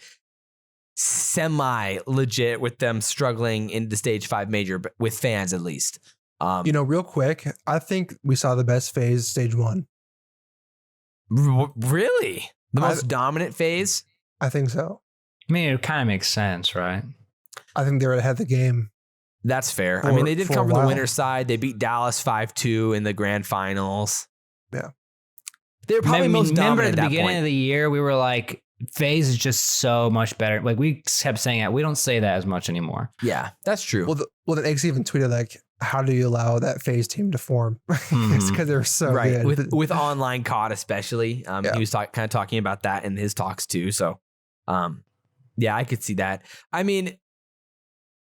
semi-legit, with them struggling into Stage 5 major, but with fans at least. Real quick, I think we saw the best FaZe Stage 1. Really? The most dominant FaZe? I think so. I mean, it kind of makes sense, right? I think they were ahead of the game. That's fair. I mean, they did come from the winner's side. They beat Dallas 5-2 in the grand finals. Yeah. They were probably most dominant at the beginning of the year. We were like, FaZe is just so much better. We kept saying that. We don't say that as much anymore. Yeah, that's true. Well, then X even tweeted how do you allow that FaZe team to form? It's because they're so good. With online CoD especially. He was kind of talking about that in his talks too. So, yeah, I could see that. I mean,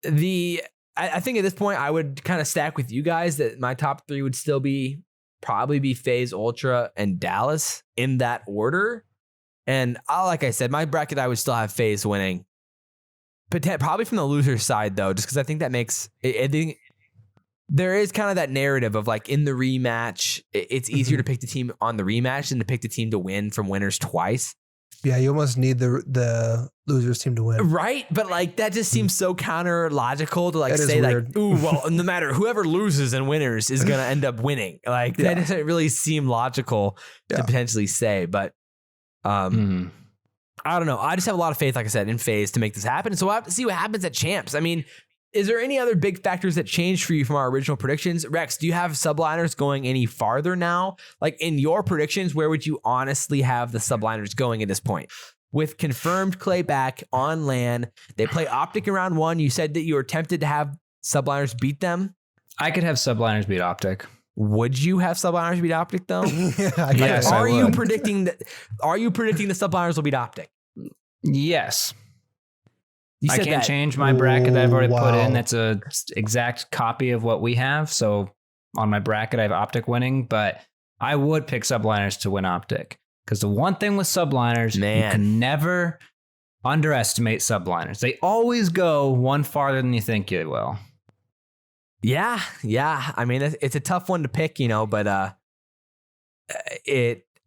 I think at this point I would kind of stack with you guys that my top 3 would still probably be FaZe, Ultra, and Dallas in that order. And like I said, my bracket, I would still have FaZe winning. Probably from the loser side though, just because I think that makes I think there is kind of that narrative of in the rematch, it's easier to pick the team on the rematch than to pick the team to win from winners twice. Yeah, you almost need the losers team to win. Right? But that just seems so counter logical to say ooh, well, no matter whoever loses and winners is going to end up winning. That doesn't really seem logical to potentially say, but I don't know. I just have a lot of faith, like I said, in FaZe to make this happen. So we'll have to see what happens at Champs. I mean, is there any other big factors that changed for you from our original predictions? Rex, do you have subliners going any farther now? In your predictions, where would you honestly have the subliners going at this point? With confirmed Clay back on LAN, they play Optic in round 1. You said that you were tempted to have subliners beat them. I could have subliners beat Optic. Would you have subliners beat Optic though? Yes, Are you predicting the subliners will beat Optic? Yes. I can't change my bracket that I've already put Wow. in. That's a exact copy of what we have. So on my bracket, I have Optic winning, but I would pick Subliners to win Optic. Because the one thing with Subliners, you can never underestimate Subliners. They always go one farther than you think you will. Yeah. I mean, it's a tough one to pick, but I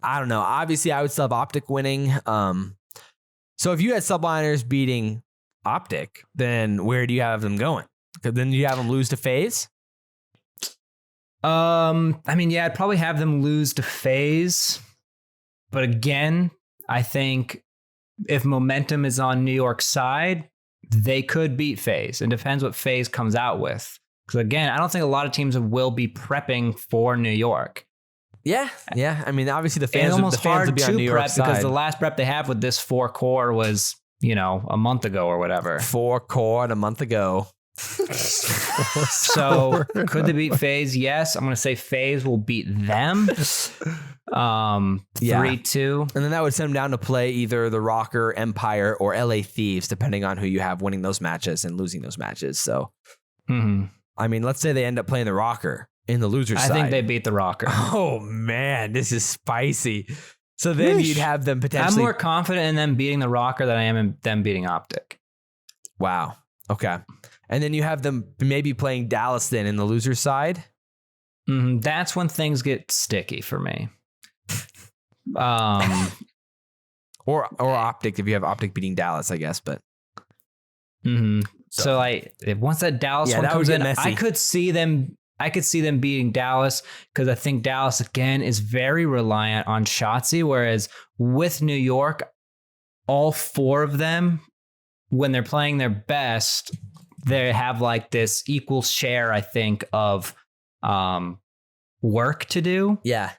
don't know. Obviously, I would still have Optic winning. So if you had Subliners beating Optic, then where do you have them going? Because then you have them lose to FaZe? I mean, yeah, I'd probably have them lose to FaZe. But again, I think if momentum is on New York's side, they could beat FaZe. It depends what FaZe comes out with. Because again, I don't think a lot of teams will be prepping for New York. Yeah. I mean, obviously the fans, almost would be on New York's side. Because the last prep they have with this 4 core was, a month ago or whatever. 4 core and a month ago. So could they beat FaZe? Yes. I'm going to say FaZe will beat them. 3-2. And then that would send them down to play either the Rokkr, Empire, or LA Thieves, depending on who you have winning those matches and losing those matches. So, I mean, let's say they end up playing the Rokkr in the loser's side. I think they beat the Rokkr. Oh, man, this is spicy. So then you'd have them potentially... I'm more confident in them beating the Rokkr than I am in them beating Optic. Wow. Okay. And then you have them maybe playing Dallas then in the loser's side? That's when things get sticky for me. Or Optic, if you have Optic beating Dallas, I guess, but... So once that Dallas one comes in, messy. I could see them beating Dallas because I think Dallas again is very reliant on Shotzi, whereas with New York, all 4 of them, when they're playing their best, they have like this equal share, I think, of work to do. Yeah.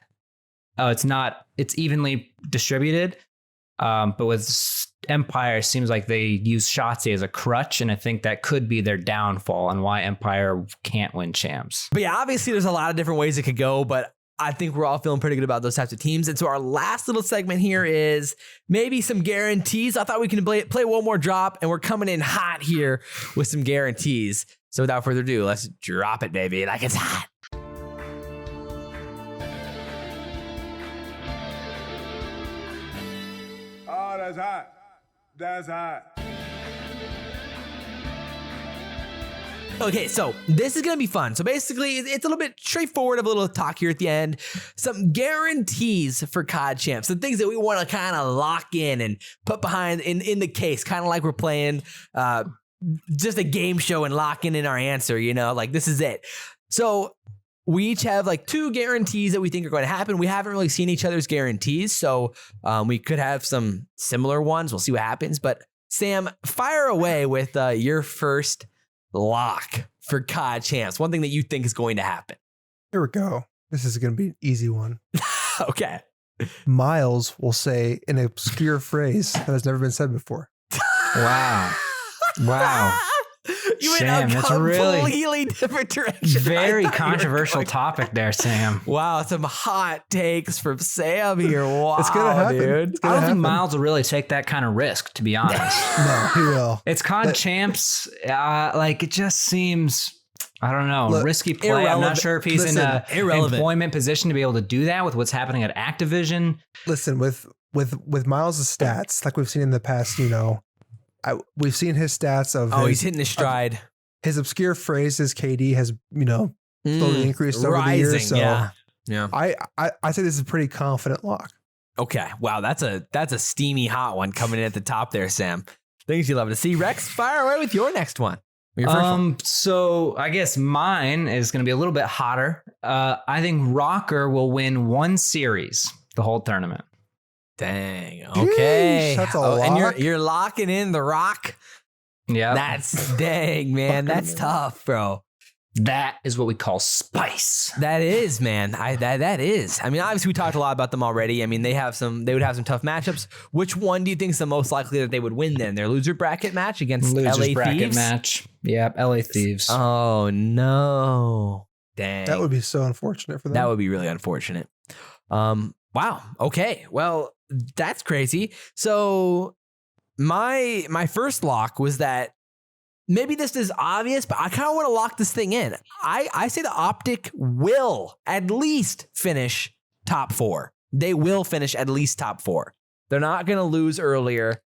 It's evenly distributed. But with Empire, it seems like they use Shotzi as a crutch, and I think that could be their downfall and why Empire can't win champs. But yeah, obviously there's a lot of different ways it could go, but I think we're all feeling pretty good about those types of teams. And so our last little segment here is maybe some guarantees. I thought we can play one more drop, and we're coming in hot here with some guarantees. So without further ado, let's drop it, baby, like it's hot. Oh, that's hot. That's hot. Okay, so this is going to be fun. So basically, it's a little bit straightforward of a little talk here at the end. Some guarantees for CoD Champs. Some things that we want to kind of lock in and put behind in the case. Kind of like we're playing just a game show and locking in our answer, like this is it. So we each have like 2 guarantees that we think are going to happen. We haven't really seen each other's guarantees. So we could have some similar ones. We'll see what happens. But Sam, fire away with your first lock for CoD Champs. One thing that you think is going to happen. Here we go. This is going to be an easy one. Okay. Miles will say an obscure phrase that has never been said before. Wow. You went Sam, a that's a really completely different direction. Very controversial topic there, Sam. Wow, some hot takes from Sam here. Wow, It's gonna happen. dude. I don't think Miles will really take that kind of risk, to be honest. No, he will. It's CoD Champs. It just seems, I don't know, Look, risky play. I'm not sure if he's in an irrelevant employment position to be able to do that with what's happening at Activision. Listen, with Miles' stats, like we've seen in the past, we've seen his stats of he's hitting his stride. His obscure phrases, KD has, slowly increased over the years. So yeah. I say this is a pretty confident lock. Okay. Wow, that's a steamy hot one coming in at the top there, Sam. Things you love to see. Rex, fire away with your next one. Your first one. So I guess mine is going to be a little bit hotter. I think Rokkr will win 1 series the whole tournament. Dang. Okay. Yeesh, that's a lock. And you're locking in the Rock. Yeah. That's dang, man. That's tough, bro. That is what we call spice. That is, man. That is. I mean, obviously we talked a lot about them already. I mean, they would have some tough matchups. Which one do you think is the most likely that they would win then? Their loser bracket match against LA bracket Thieves? match. Yeah, LA Thieves. Oh no. Dang. That would be so unfortunate for them. That would be really unfortunate. Wow. Okay. Well, that's crazy. So my first lock was that maybe this is obvious, but I kind of want to lock this thing in. I say the Optic will at least finish top 4. They will finish at least top 4. They're not going to lose earlier.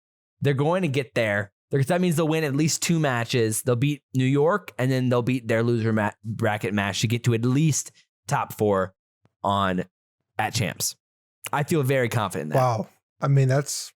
They're going to get there. That means they'll win at least 2 matches. They'll beat New York, and then they'll beat their loser bracket match to get to at least top 4 at Champs. I feel very confident in that. Wow. I mean, that's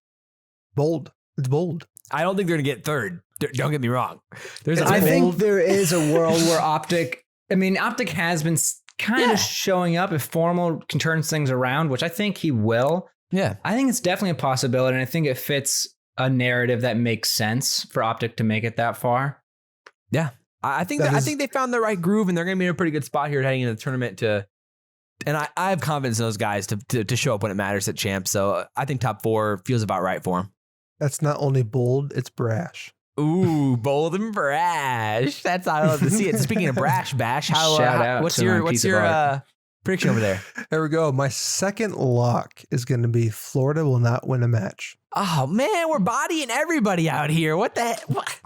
bold. It's bold. I don't think they're going to get third. Don't get me wrong. I think there is a world where Optic has been kind of showing up if Formal can turn things around, which I think he will. Yeah. I think it's definitely a possibility, and I think it fits a narrative that makes sense for Optic to make it that far. Yeah. I think they found the right groove, and they're going to be in a pretty good spot here heading into the tournament and I have confidence in those guys to show up when it matters at Champs. So I think top 4 feels about right for them. That's not only bold, it's brash. Ooh, bold and brash. That's how I love to see it. Speaking of brash, Bash, what's your prediction over there? There we go. My second lock is going to be Florida will not win a match. Oh man, we're bodying everybody out here. What the heck? What?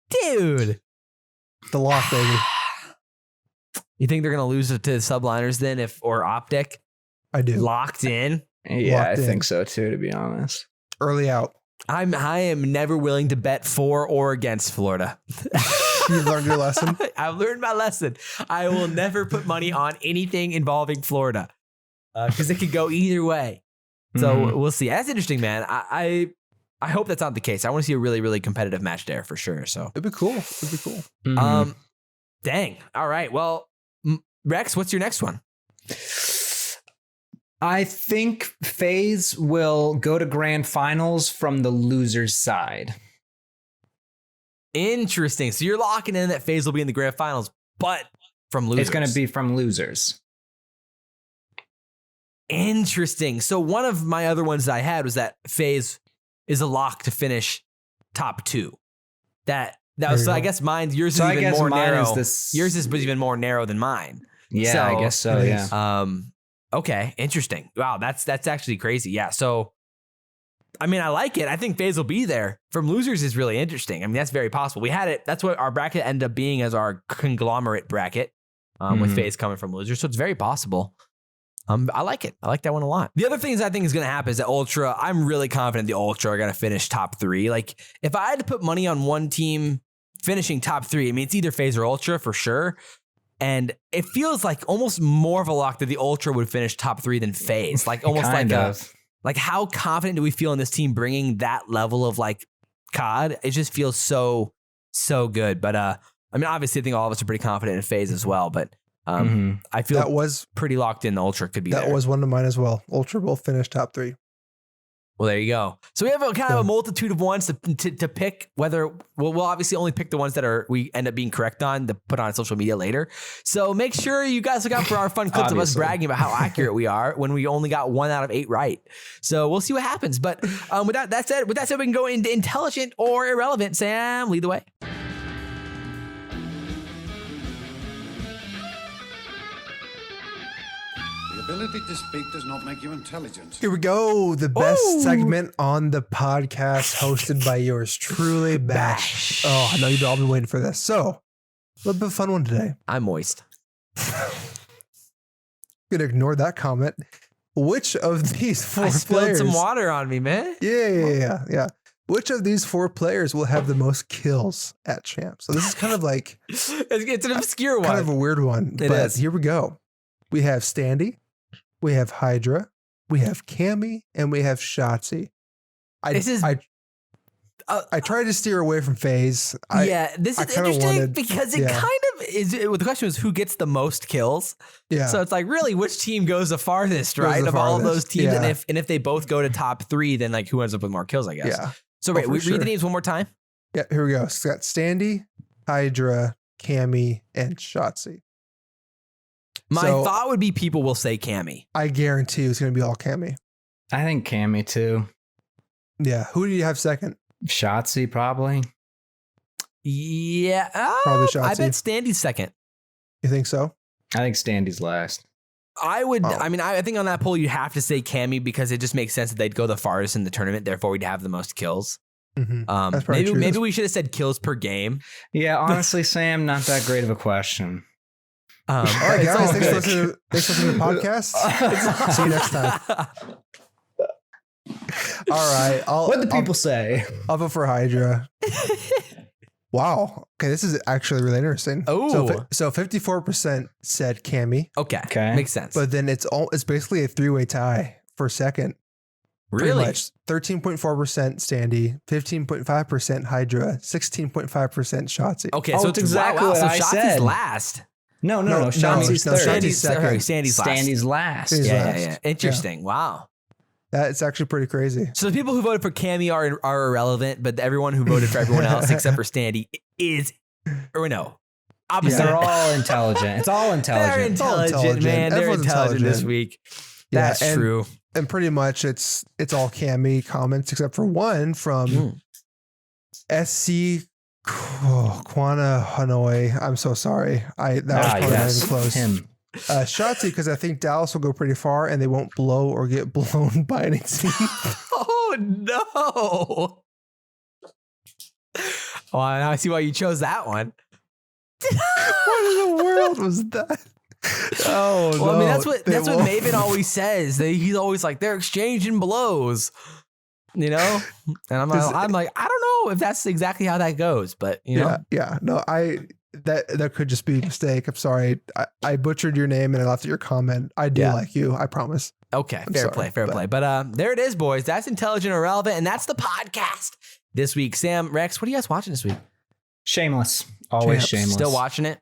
Dude. The lock, baby. You think they're going to lose to the subliners then or Optic? I do. Locked in? Yeah, I think so too, to be honest. Early out. I am never willing to bet for or against Florida. You've learned your lesson? I've learned my lesson. I will never put money on anything involving Florida because it could go either way. So we'll see. That's interesting, man. I hope that's not the case. I want to see a really, really competitive match there for sure. So it'd be cool. Dang. All right. Well, Rex, what's your next one? I think FaZe will go to grand finals from the loser's side. Interesting. So you're locking in that FaZe will be in the grand finals, but from losers. It's going to be from losers. Interesting. So one of my other ones that I had was that FaZe is a lock to finish top 2. That was, so I guess yours is even more narrow. Yours is even more narrow than mine. Yeah, so, I guess so. Yeah. Okay. Interesting. Wow. That's actually crazy. Yeah. So, I mean, I like it. I think FaZe will be there. From losers is really interesting. I mean, that's very possible. We had it. That's what our bracket ended up being as our conglomerate bracket with FaZe coming from losers. So it's very possible. I like it. I like that one a lot. The other things I think is going to happen is that Ultra, I'm really confident the Ultra are going to finish top 3. Like if I had to put money on one team finishing top 3, I mean, it's either FaZe or Ultra for sure. And it feels like almost more of a lock that the Ultra would finish top 3 than FaZe. Like almost like how confident do we feel in this team bringing that level of like COD? It just feels so good. But I mean, obviously I think all of us are pretty confident in FaZe as well, but I feel that was pretty locked in. The Ultra could be there. That was one of mine as well. Ultra will finish top 3. Well, there you go. So we have a kind of a multitude of ones to pick. Whether we'll obviously only pick the ones that we end up being correct on to put on social media later. So make sure you guys look out for our fun clips of us bragging about how accurate we are when we only got 1 out of 8 right. So we'll see what happens. But with that said, we can go into intelligent or irrelevant. Sam, lead the way. The ability to speak does not make you intelligent. Here we go. The best segment on the podcast, hosted by yours truly, Bash. Oh, I know you've all been waiting for this. So, a little bit of a fun one today. I'm moist. Gonna ignore that comment. Which of these 4 players... I spilled some water on me, man. Yeah. Which of these 4 players will have the most kills at Champs? So this is kind of like... it's an obscure one. Kind of a weird one. It is. Here we go. We have Standy. We have Hydra, we have Cammy, and we have Shotzi. I try to steer away from FaZe. This is interesting because it kind of is. The question is who gets the most kills. Yeah. So it's like really which team goes the farthest, right? Of all of those teams, and if they both go to top 3, then like who ends up with more kills, I guess. Yeah. So wait, read the names one more time. Yeah, here we go. So got Standy, Hydra, Cammy, and Shotzi. My thought would be people will say Cammy. I guarantee it's going to be all Cammy. I think Cammy too. Yeah. Who do you have second? Shotzi, probably. Yeah. Probably Shotzi. I bet Standy's second. You think so? I think Standy's last. I would. I mean, I think on that poll, you'd have to say Cammy because it just makes sense that they'd go the farthest in the tournament. Therefore, we'd have the most kills. That's probably true. Maybe we should have said kills per game. Yeah, honestly, Sam, not that great of a question. All right, guys. Thanks for listening to the podcast. See you next time. All right. What do people say? I'll vote for Hydra. Wow. Okay, this is actually really interesting. Oh. So 54% said Cammy. Okay. Makes sense. But then it's basically a three-way tie for second. Really? 13.4% Standy, 15.5% Hydra, 16.5% Shotzi. Okay, so it's exactly what so I Shotzi's said. last. No. Shotzi's third. Shotzi's second. Sandy's last. Sandy's last. Yeah. Interesting. Wow. That's actually pretty crazy. So the people who voted for Cammy are irrelevant, but everyone who voted for everyone else except for Standy is, or no, opposite. They're all intelligent. It's all intelligent. They're intelligent, man. They're Everyone's intelligent this week. That's true. And pretty much it's all Cammy comments except for one from SC Kwana Hanoi. I'm so sorry. That was probably not even close. Him. Shotzi, because I think Dallas will go pretty far and they won't blow or get blown by any team. Oh no. Well, now I see why you chose that one. What in the world was that? Oh no. Well, I mean that's what Maven always says. He's always like they're exchanging blows. You know? And I'm like, I don't know if that's exactly how that goes, but you know. Yeah. No, that could just be a mistake. I'm sorry. I butchered your name and I left your comment. I do like you. I promise. Okay. Fair play. But there it is, boys. That's intelligent or relevant. And that's the podcast this week. Sam, Rex, what are you guys watching this week? Shameless. Always Shameless. Still watching it?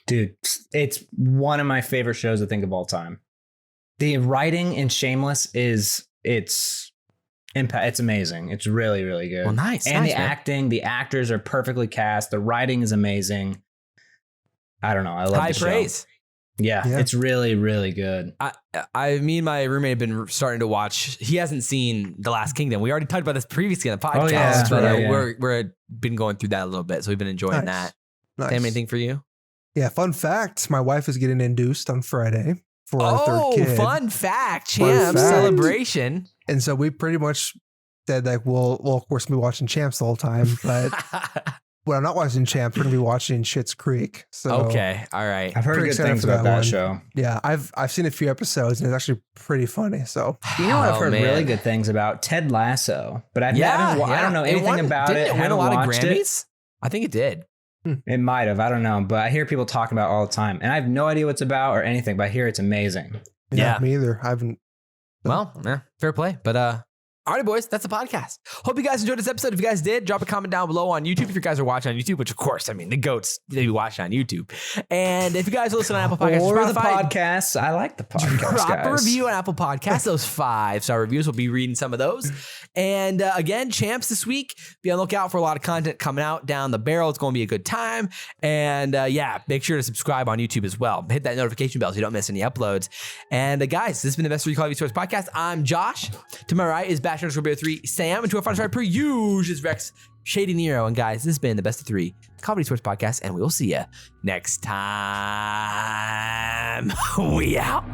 Dude, it's one of my favorite shows I think of all time. The writing in Shameless it's amazing. It's really, really good. Well, nice. And the acting, the actors are perfectly cast. The writing is amazing. I don't know. I love high the praise. show. Yeah, it's really, really good. Me and my roommate have been starting to watch. He hasn't seen The Last Kingdom. We already talked about this previously on the podcast, we're been going through that a little bit, so we've been enjoying that. Nice. Sam, anything for you? Yeah, fun fact. My wife is getting induced on Friday for our third kid. Fun fact, Champs celebration. And so we pretty much said like, we'll of course be watching Champs the whole time, but when I'm not watching Champs, we're gonna be watching Schitt's Creek. So okay, all right. I've heard good things about that show. Yeah, I've seen a few episodes and it's actually pretty funny. So you know what I've heard really good things about? Ted Lasso, but I don't know anything about it. Didn't it win a lot of Grammys? I think it did. It might have. I don't know, but I hear people talking about it all the time, and I have no idea what it's about or anything. But I hear it's amazing. Yeah, me either. I haven't. Well, fair play, but all right, boys, that's the podcast. Hope you guys enjoyed this episode. If you guys did, drop a comment down below on YouTube. If you guys are watching on YouTube, which of course, I mean, the GOATs, they be watching on YouTube. And if you guys listen on Apple Podcasts or Spotify, the podcasts, I like the podcast, drop a review on Apple Podcasts. Those 5-star reviews, we'll be reading some of those. And again, Champs this week, be on the lookout for a lot of content coming out down the barrel. It's going to be a good time. And make sure to subscribe on YouTube as well. Hit that notification bell so you don't miss any uploads. And guys, this has been the Best 3 CoD Esports podcast. I'm Josh. To my right is Bo3, Sam, and to our front right per usual is Rex, Shady Nero. And guys, this has been the Best of 3 CoD Esports podcast, and we will see you next time. We out.